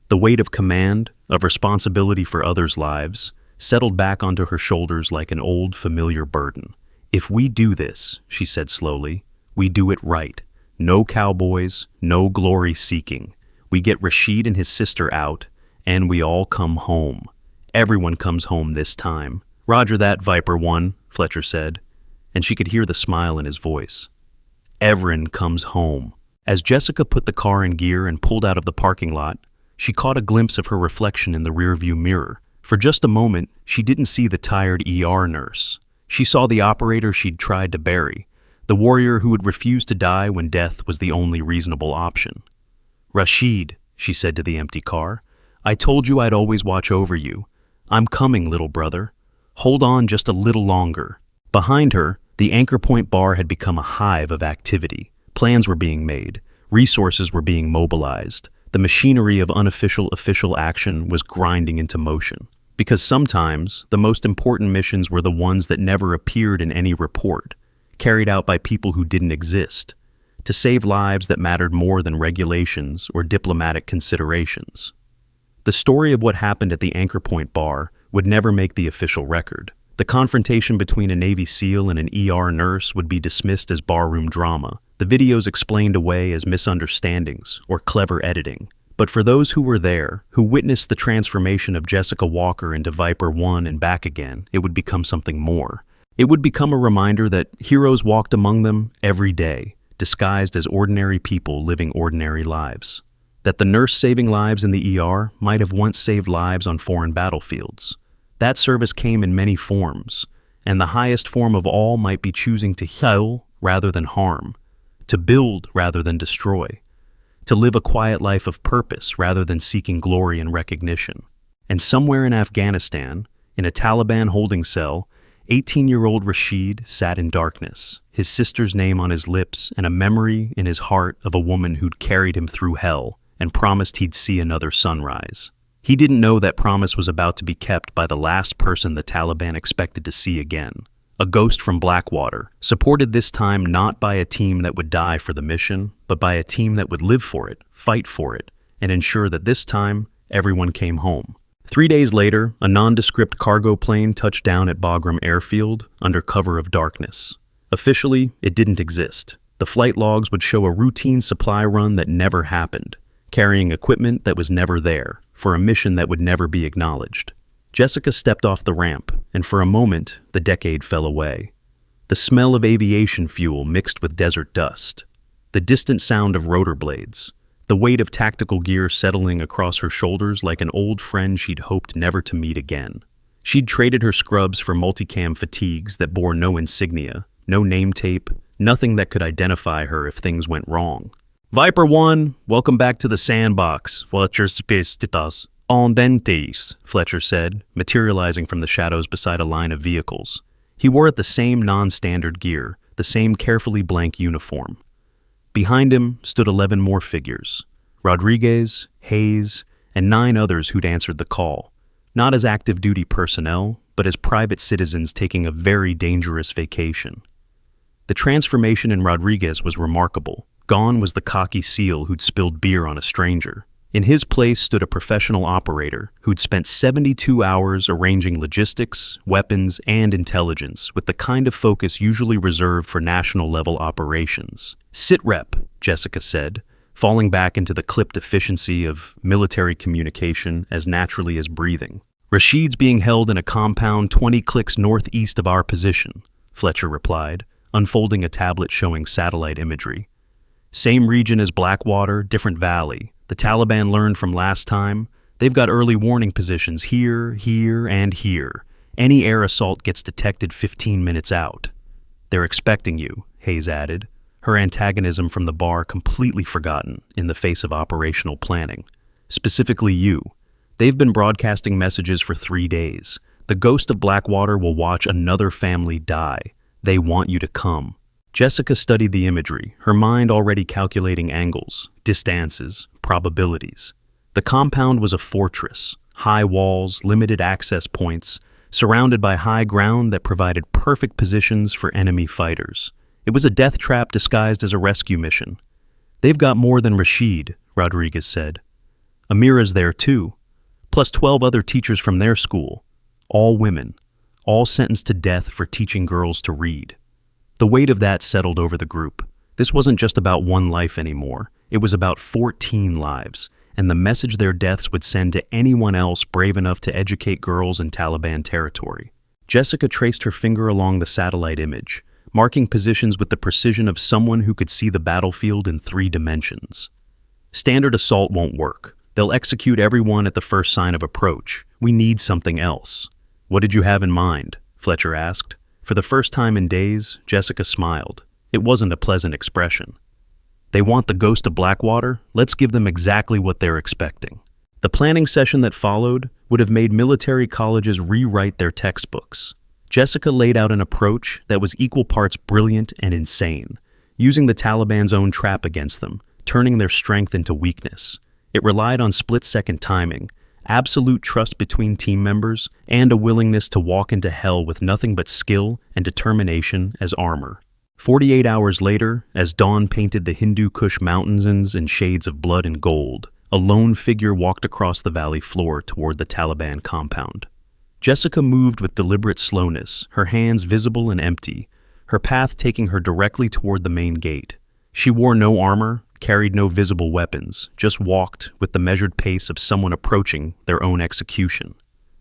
The weight of command, of responsibility for others' lives, settled back onto her shoulders like an old, familiar burden. "If we do this," she said slowly, "we do it right. No cowboys, no glory seeking. We get Rashid and his sister out, and we all come home. Everyone comes home this time." "Roger that, Viper 1, Fletcher said, and she could hear the smile in his voice. "Everyone comes home." As Jessica put the car in gear and pulled out of the parking lot, she caught a glimpse of her reflection in the rearview mirror. For just a moment, she didn't see the tired ER nurse. She saw the operator she'd tried to bury, the warrior who had refused to die when death was the only reasonable option. "Rashid," she said to the empty car, "I told you I'd always watch over you. I'm coming, little brother. Hold on just a little longer." Behind her, the Anchor Point bar had become a hive of activity. Plans were being made, resources were being mobilized. The machinery of unofficial official action was grinding into motion. Because sometimes, the most important missions were the ones that never appeared in any report, carried out by people who didn't exist, to save lives that mattered more than regulations or diplomatic considerations. The story of what happened at the Anchor Point bar would never make the official record. The confrontation between a Navy SEAL and an ER nurse would be dismissed as barroom drama, the videos explained away as misunderstandings or clever editing. But for those who were there, who witnessed the transformation of Jessica Walker into Viper 1 and back again, it would become something more. It would become a reminder that heroes walked among them every day, disguised as ordinary people living ordinary lives. That the nurse saving lives in the ER might have once saved lives on foreign battlefields. That service came in many forms, and the highest form of all might be choosing to heal rather than harm, to build rather than destroy, to live a quiet life of purpose rather than seeking glory and recognition. And somewhere in Afghanistan, in a Taliban holding cell, 18-year-old Rashid sat in darkness, his sister's name on his lips and a memory in his heart of a woman who'd carried him through hell and promised he'd see another sunrise. He didn't know that promise was about to be kept by the last person the Taliban expected to see again. A ghost from Blackwater, supported this time not by a team that would die for the mission, but by a team that would live for it, fight for it, and ensure that this time, everyone came home. 3 days later, a nondescript cargo plane touched down at Bagram Airfield under cover of darkness. Officially, it didn't exist. The flight logs would show a routine supply run that never happened, carrying equipment that was never there, for a mission that would never be acknowledged. Jessica stepped off the ramp, and for a moment, the decade fell away. The smell of aviation fuel mixed with desert dust. The distant sound of rotor blades. The weight of tactical gear settling across her shoulders like an old friend she'd hoped never to meet again. She'd traded her scrubs for multicam fatigues that bore no insignia, no name tape, nothing that could identify her if things went wrong. Viper 1, welcome back to the sandbox. Fletcher Spistitas. En dentes, Fletcher said, materializing from the shadows beside a line of vehicles. He wore the same non-standard gear, the same carefully blank uniform. Behind him stood 11 more figures. Rodriguez, Hayes, and 9 others who'd answered the call, not as active duty personnel, but as private citizens taking a very dangerous vacation. The transformation in Rodriguez was remarkable. Gone was the cocky SEAL who'd spilled beer on a stranger. In his place stood a professional operator who'd spent 72 hours arranging logistics, weapons, and intelligence with the kind of focus usually reserved for national-level operations. "Sitrep," Jessica said, falling back into the clipped efficiency of military communication as naturally as breathing. "Rashid's being held in a compound 20 clicks northeast of our position," Fletcher replied, unfolding a tablet showing satellite imagery. "Same region as Blackwater, different valley. The Taliban learned from last time. They've got early warning positions here, here, and here. Any air assault gets detected 15 minutes out." "They're expecting you," Hayes added, her antagonism from the bar completely forgotten in the face of operational planning. "Specifically you. They've been broadcasting messages for 3 days. The ghost of Blackwater will watch another family die. They want you to come." Jessica studied the imagery, her mind already calculating angles, distances, probabilities. The compound was a fortress, high walls, limited access points, surrounded by high ground that provided perfect positions for enemy fighters. It was a death trap disguised as a rescue mission. "They've got more than Rashid," Rodriguez said. "Amira's there too, plus 12 other teachers from their school, all women, all sentenced to death for teaching girls to read." The weight of that settled over the group. This wasn't just about one life anymore. It was about 14 lives, and the message their deaths would send to anyone else brave enough to educate girls in Taliban territory. Jessica traced her finger along the satellite image, marking positions with the precision of someone who could see the battlefield in 3 dimensions. "Standard assault won't work. They'll execute everyone at the first sign of approach. We need something else." "What did you have in mind?" Fletcher asked. For the first time in days, Jessica smiled. It wasn't a pleasant expression. "They want the ghost of Blackwater? Let's give them exactly what they're expecting." The planning session that followed would have made military colleges rewrite their textbooks. Jessica laid out an approach that was equal parts brilliant and insane, using the Taliban's own trap against them, turning their strength into weakness. It relied on split-second timing, absolute trust between team members, and a willingness to walk into hell with nothing but skill and determination as armor. 48 hours later, as dawn painted the Hindu Kush mountains in shades of blood and gold, a lone figure walked across the valley floor toward the Taliban compound. Jessica moved with deliberate slowness, her hands visible and empty, her path taking her directly toward the main gate. She wore no armor, carried no visible weapons, just walked with the measured pace of someone approaching their own execution.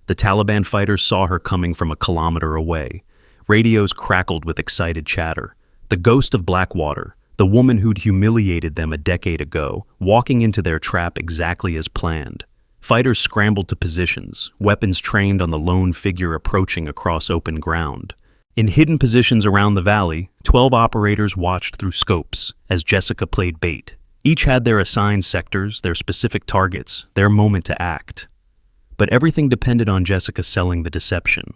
The Taliban fighters saw her coming from a kilometer away. Radios crackled with excited chatter. The ghost of Blackwater, the woman who'd humiliated them a decade ago, walking into their trap exactly as planned. Fighters scrambled to positions, weapons trained on the lone figure approaching across open ground. In hidden positions around the valley, 12 operators watched through scopes as Jessica played bait. Each had their assigned sectors, their specific targets, their moment to act. But everything depended on Jessica selling the deception,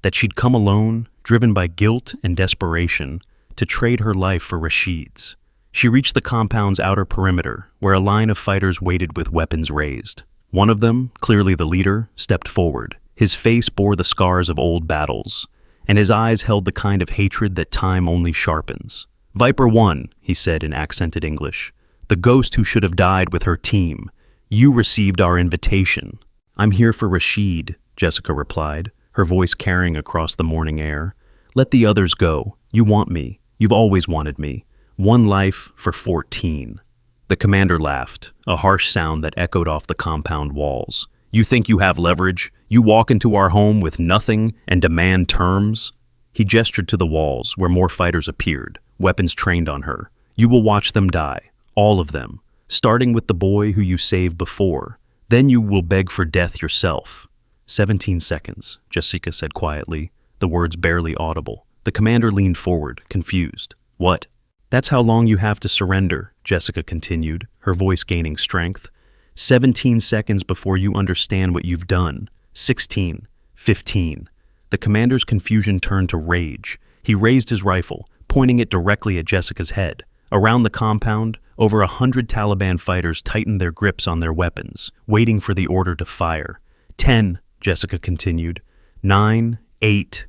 that she'd come alone, driven by guilt and desperation, to trade her life for Rashid's. She reached the compound's outer perimeter, where a line of fighters waited with weapons raised. One of them, clearly the leader, stepped forward. His face bore the scars of old battles, and his eyes held the kind of hatred that time only sharpens. "Viper 1, he said in accented English. "The ghost who should have died with her team. You received our invitation." "I'm here for Rashid," Jessica replied, her voice carrying across the morning air. Let the others go. You want me. You've always wanted me. One life for 14. The commander laughed, a harsh sound that echoed off the compound walls. You think you have leverage? You walk into our home with nothing and demand terms? He gestured to the walls, where more fighters appeared, weapons trained on her. You will watch them die, all of them, starting with the boy who you saved before. Then you will beg for death yourself. 17 seconds, Jessica said quietly, the words barely audible. The commander leaned forward, confused. What? That's how long you have to surrender, Jessica continued, her voice gaining strength. 17 seconds before you understand what you've done. 16. 15. The commander's confusion turned to rage. He raised his rifle, pointing it directly at Jessica's head. Around the compound, over 100 Taliban fighters tightened their grips on their weapons, waiting for the order to fire. 10, Jessica continued. 9, 8.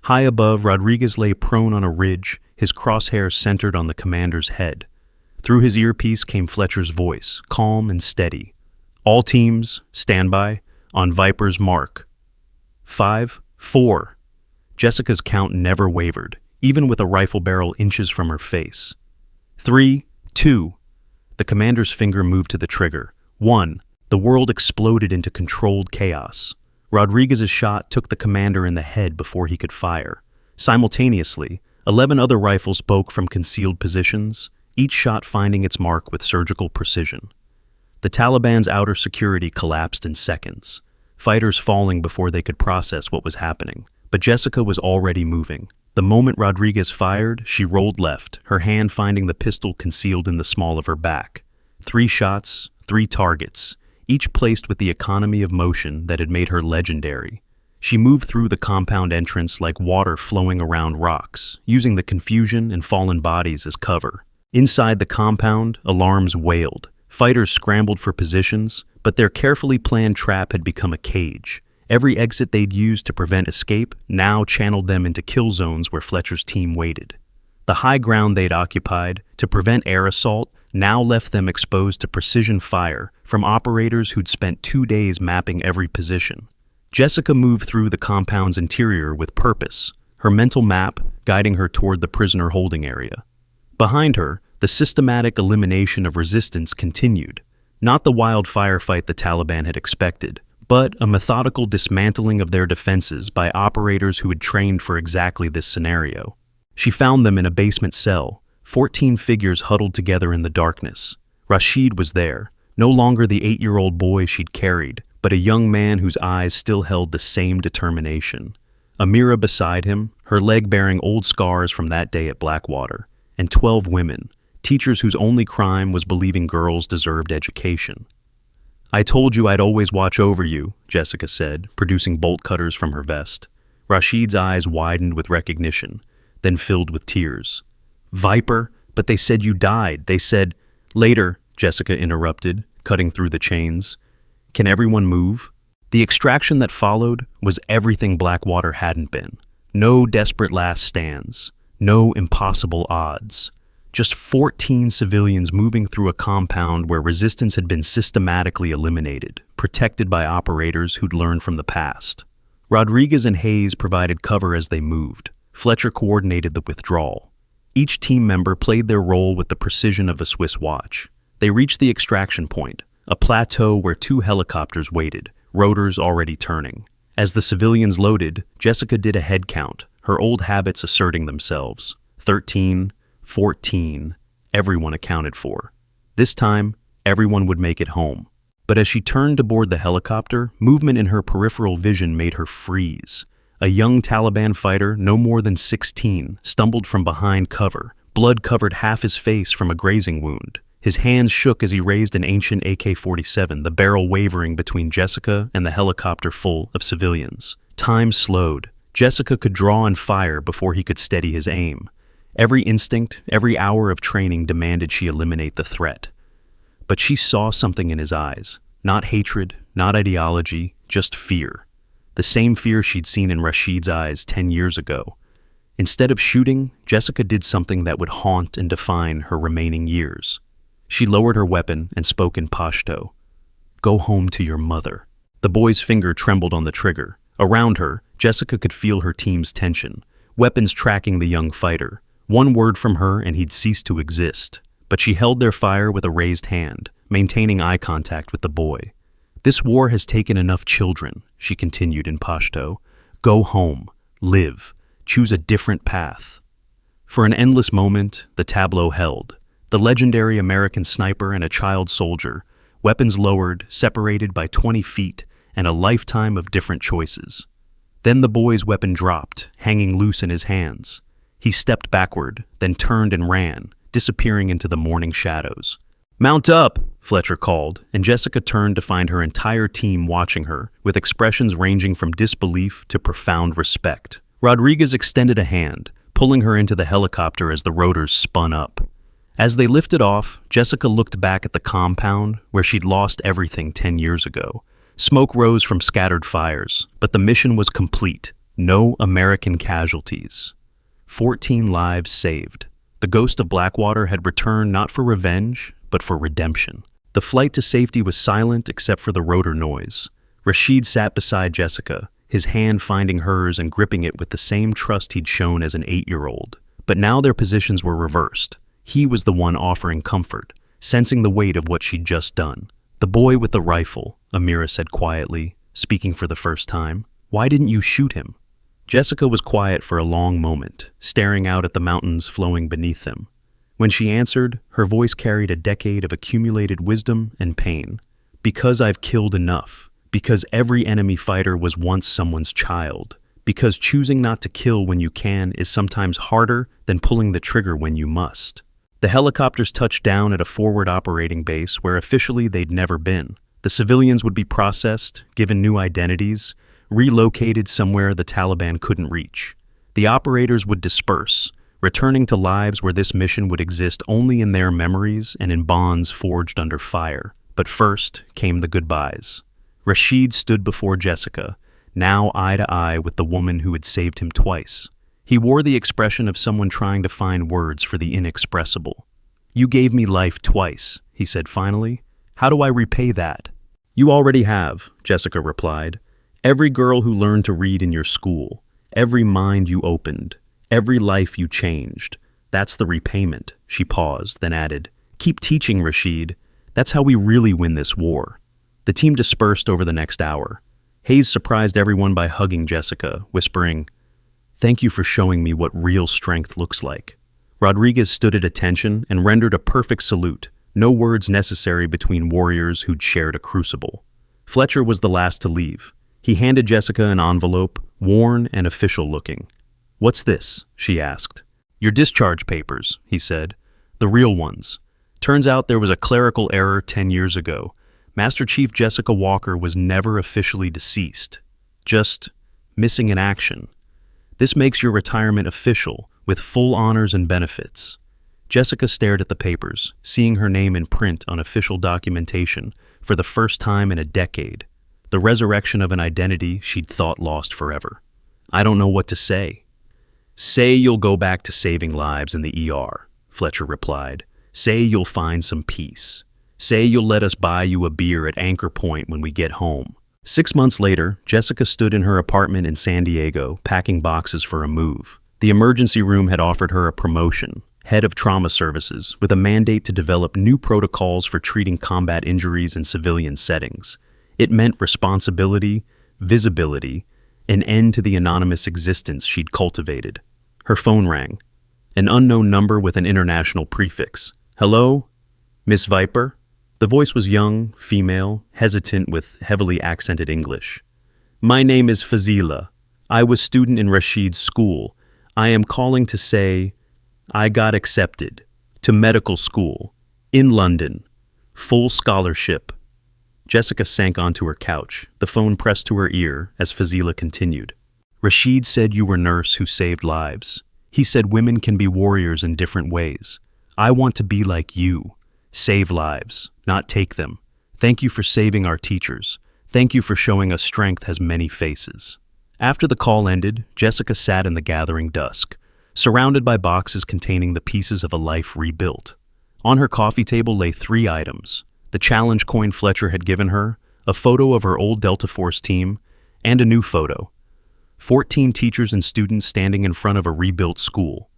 High above, Rodriguez lay prone on a ridge, his crosshairs centered on the commander's head. Through his earpiece came Fletcher's voice, calm and steady. All teams, stand by, on Viper's mark. 5, 4. Jessica's count never wavered, even with a rifle barrel inches from her face. 3, 2. The commander's finger moved to the trigger. 1. The world exploded into controlled chaos. Rodriguez's shot took the commander in the head before he could fire. Simultaneously, 11 other rifles spoke from concealed positions, each shot finding its mark with surgical precision. The Taliban's outer security collapsed in seconds, fighters falling before they could process what was happening. But Jessica was already moving. The moment Rodriguez fired, she rolled left, her hand finding the pistol concealed in the small of her back. 3 shots, 3 targets, each placed with the economy of motion that had made her legendary. She moved through the compound entrance like water flowing around rocks, using the confusion and fallen bodies as cover. Inside the compound, alarms wailed. Fighters scrambled for positions, but their carefully planned trap had become a cage. Every exit they'd used to prevent escape now channeled them into kill zones where Fletcher's team waited. The high ground they'd occupied to prevent air assault now left them exposed to precision fire from operators who'd spent 2 days mapping every position. Jessica moved through the compound's interior with purpose, her mental map guiding her toward the prisoner holding area. Behind her, the systematic elimination of resistance continued, not the wild firefight the Taliban had expected, but a methodical dismantling of their defenses by operators who had trained for exactly this scenario. She found them in a basement cell, 14 figures huddled together in the darkness. Rashid was there, no longer the 8-year-old boy she'd carried, but a young man whose eyes still held the same determination. Amira beside him, her leg bearing old scars from that day at Blackwater, and 12 women, teachers whose only crime was believing girls deserved education. I told you I'd always watch over you, Jessica said, producing bolt cutters from her vest. Rashid's eyes widened with recognition, then filled with tears. Viper, but they said you died. They said, later, Jessica interrupted, cutting through the chains. Can everyone move? The extraction that followed was everything Blackwater hadn't been. No desperate last stands. No impossible odds. Just 14 civilians moving through a compound where resistance had been systematically eliminated, protected by operators who'd learned from the past. Rodriguez and Hayes provided cover as they moved. Fletcher coordinated the withdrawal. Each team member played their role with the precision of a Swiss watch. They reached the extraction point, a plateau where 2 helicopters waited, rotors already turning. As the civilians loaded, Jessica did a head count, her old habits asserting themselves. 13, 14, everyone accounted for. This time, everyone would make it home. But as she turned to board the helicopter, movement in her peripheral vision made her freeze. A young Taliban fighter, no more than 16, stumbled from behind cover. Blood covered half his face from a grazing wound. His hands shook as he raised an ancient AK-47, the barrel wavering between Jessica and the helicopter full of civilians. Time slowed. Jessica could draw and fire before he could steady his aim. Every instinct, every hour of training demanded she eliminate the threat. But she saw something in his eyes. Not hatred, not ideology, just fear. The same fear she'd seen in Rashid's eyes 10 years ago. Instead of shooting, Jessica did something that would haunt and define her remaining years. She lowered her weapon and spoke in Pashto. Go home to your mother. The boy's finger trembled on the trigger. Around her, Jessica could feel her team's tension. weapons tracking the young fighter. One word from her and he'd cease to exist. But she held their fire with a raised hand, maintaining eye contact with the boy. "This war has taken enough children," she continued in Pashto. "Go home. Live. Choose a different path." For an endless moment, the tableau held. The legendary American sniper and a child soldier, weapons lowered, separated by 20 feet, and a lifetime of different choices. Then the boy's weapon dropped, hanging loose in his hands. He stepped backward, then turned and ran, disappearing into the morning shadows. "Mount up," Fletcher called, and Jessica turned to find her entire team watching her, with expressions ranging from disbelief to profound respect. Rodriguez extended a hand, pulling her into the helicopter as the rotors spun up. As they lifted off, Jessica looked back at the compound where she'd lost everything 10 years ago. Smoke rose from scattered fires, but the mission was complete. No American casualties. 14 lives saved. The ghost of Blackwater had returned not for revenge, but for redemption. The flight to safety was silent except for the rotor noise. Rashid sat beside Jessica, his hand finding hers and gripping it with the same trust he'd shown as an 8-year-old. But now their positions were reversed. He was the one offering comfort, sensing the weight of what she'd just done. "The boy with the rifle," Amira said quietly, speaking for the first time. "Why didn't you shoot him?" Jessica was quiet for a long moment, staring out at the mountains flowing beneath them. When she answered, her voice carried a decade of accumulated wisdom and pain. "Because I've killed enough. Because every enemy fighter was once someone's child. Because choosing not to kill when you can is sometimes harder than pulling the trigger when you must." The helicopters touched down at a forward operating base where officially they'd never been. The civilians would be processed, given new identities, relocated somewhere the Taliban couldn't reach. The operators would disperse, returning to lives where this mission would exist only in their memories and in bonds forged under fire. But first came the goodbyes. Rashid stood before Jessica, now eye to eye with the woman who had saved him twice. He wore the expression of someone trying to find words for the inexpressible. "You gave me life twice," he said finally. "How do I repay that?" "You already have," Jessica replied. "Every girl who learned to read in your school, every mind you opened, every life you changed. That's the repayment." She paused, then added, "Keep teaching, Rashid. That's how we really win this war." The team dispersed over the next hour. Hayes surprised everyone by hugging Jessica, whispering, "Thank you for showing me what real strength looks like." Rodriguez stood at attention and rendered a perfect salute, no words necessary between warriors who'd shared a crucible. Fletcher was the last to leave. He handed Jessica an envelope, worn and official-looking. "What's this?" she asked. "Your discharge papers," he said. "The real ones. Turns out there was a clerical error 10 years ago. Master Chief Jessica Walker was never officially deceased. Just missing in action. This makes your retirement official, with full honors and benefits." Jessica stared at the papers, seeing her name in print on official documentation for the first time in a decade. The resurrection of an identity she'd thought lost forever. "I don't know what to say." "Say you'll go back to saving lives in the ER," Fletcher replied. "Say you'll find some peace. Say you'll let us buy you a beer at Anchor Point when we get home." 6 months later, Jessica stood in her apartment in San Diego, packing boxes for a move. The emergency room had offered her a promotion, head of trauma services, with a mandate to develop new protocols for treating combat injuries in civilian settings. It meant responsibility, visibility, an end to the anonymous existence she'd cultivated. Her phone rang. An unknown number with an international prefix. "Hello? Miss Viper?" The voice was young, female, hesitant with heavily accented English. "My name is Fazila. I was student in Rashid's school. I am calling to say I got accepted to medical school in London. Full scholarship." Jessica sank onto her couch, the phone pressed to her ear as Fazila continued. "Rashid said you were a nurse who saved lives. He said women can be warriors in different ways. I want to be like you. Save lives, not take them. Thank you for saving our teachers. Thank you for showing us strength has many faces." After the call ended, Jessica sat in the gathering dusk, surrounded by boxes containing the pieces of a life rebuilt. On her coffee table lay 3 items: the challenge coin Fletcher had given her, a photo of her old Delta Force team, and a new photo. 14 teachers and students standing in front of a rebuilt school.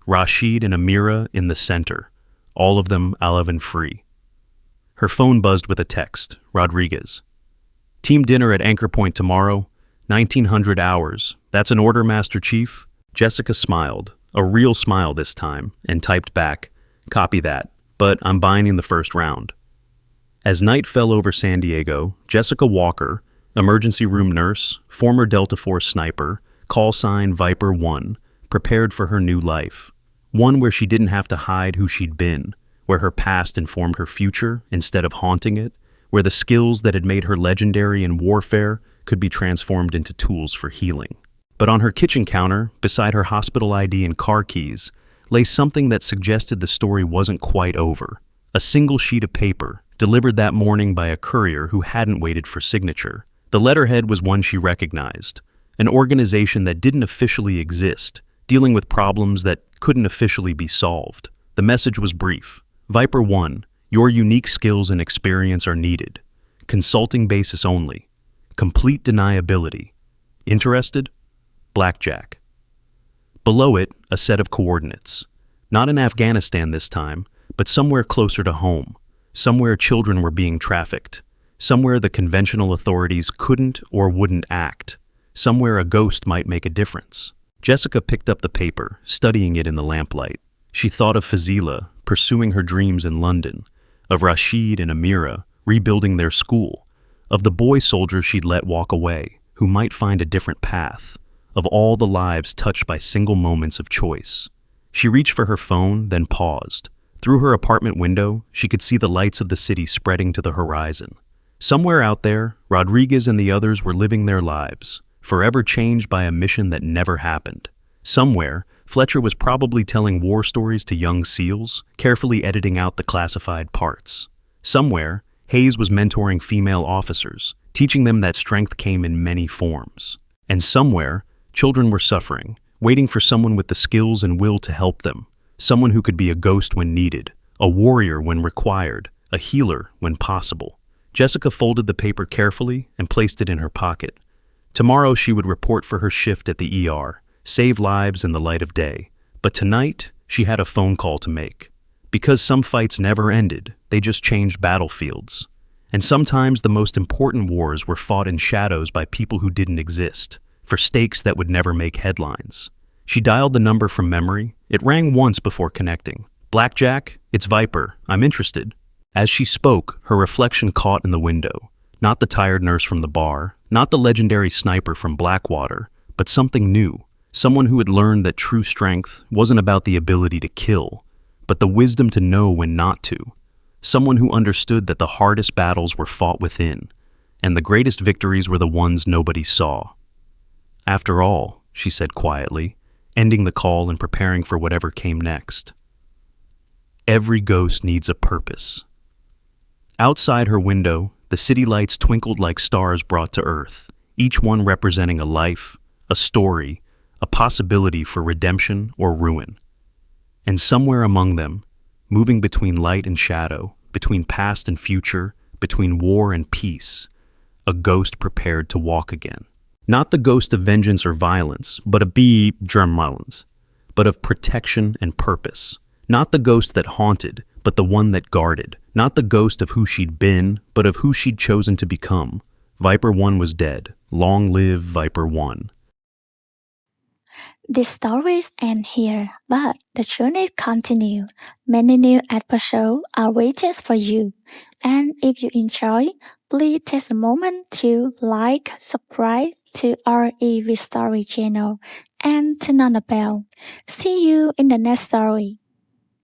Rashid and Amira in the center, all of them Alavan-free. Her phone buzzed with a text, Rodriguez. Team dinner at Anchor Point tomorrow, 1900 hours. That's an order, Master Chief? Jessica smiled, a real smile this time, and typed back, copy that, but I'm buying in the first round. As night fell over San Diego, Jessica Walker, emergency room nurse, former Delta Force sniper, call sign Viper 1, prepared for her new life. One where she didn't have to hide who she'd been, where her past informed her future instead of haunting it, where the skills that had made her legendary in warfare could be transformed into tools for healing. But on her kitchen counter, beside her hospital ID and car keys, lay something that suggested the story wasn't quite over. A single sheet of paper, delivered that morning by a courier who hadn't waited for signature. The letterhead was one she recognized, an organization that didn't officially exist, dealing with problems that couldn't officially be solved. The message was brief. Viper 1, your unique skills and experience are needed. Consulting basis only. Complete deniability. Interested? Blackjack. Below it, a set of coordinates. Not in Afghanistan this time, but somewhere closer to home. Somewhere children were being trafficked. Somewhere the conventional authorities couldn't or wouldn't act. Somewhere a ghost might make a difference. Jessica picked up the paper, studying it in the lamplight. She thought of Fazila, pursuing her dreams in London, of Rashid and Amira, rebuilding their school, of the boy soldier she'd let walk away, who might find a different path, of all the lives touched by single moments of choice. She reached for her phone, then paused. Through her apartment window, she could see the lights of the city spreading to the horizon. Somewhere out there, Rodriguez and the others were living their lives, forever changed by a mission that never happened. Somewhere, Fletcher was probably telling war stories to young SEALs, carefully editing out the classified parts. Somewhere, Hayes was mentoring female officers, teaching them that strength came in many forms. And somewhere, children were suffering, waiting for someone with the skills and will to help them, someone who could be a ghost when needed, a warrior when required, a healer when possible. Jessica folded the paper carefully and placed it in her pocket. Tomorrow she would report for her shift at the ER, save lives in the light of day. But tonight, she had a phone call to make. Because some fights never ended, they just changed battlefields. And sometimes the most important wars were fought in shadows by people who didn't exist, for stakes that would never make headlines. She dialed the number from memory. It rang once before connecting. Blackjack, it's Viper. I'm interested. As she spoke, her reflection caught in the window. Not the tired nurse from the bar, not the legendary sniper from Blackwater, but something new. Someone who had learned that true strength wasn't about the ability to kill, but the wisdom to know when not to. Someone who understood that the hardest battles were fought within, and the greatest victories were the ones nobody saw. After all, she said quietly, ending the call and preparing for whatever came next. Every ghost needs a purpose. Outside her window, the city lights twinkled like stars brought to earth, each one representing a life, a story, a possibility for redemption or ruin. And somewhere among them, moving between light and shadow, between past and future, between war and peace, a ghost prepared to walk again. Not the ghost of vengeance or violence, but of but of protection and purpose. Not the ghost that haunted, but the one that guarded. Not the ghost of who she'd been, but of who she'd chosen to become. Viper 1 was dead. Long live Viper 1. The stories end here, but the journey continues. Many new episodes are waiting for you. And if you enjoy, please take a moment to like, subscribe to our EV Story channel, and turn on the bell. See you in the next story.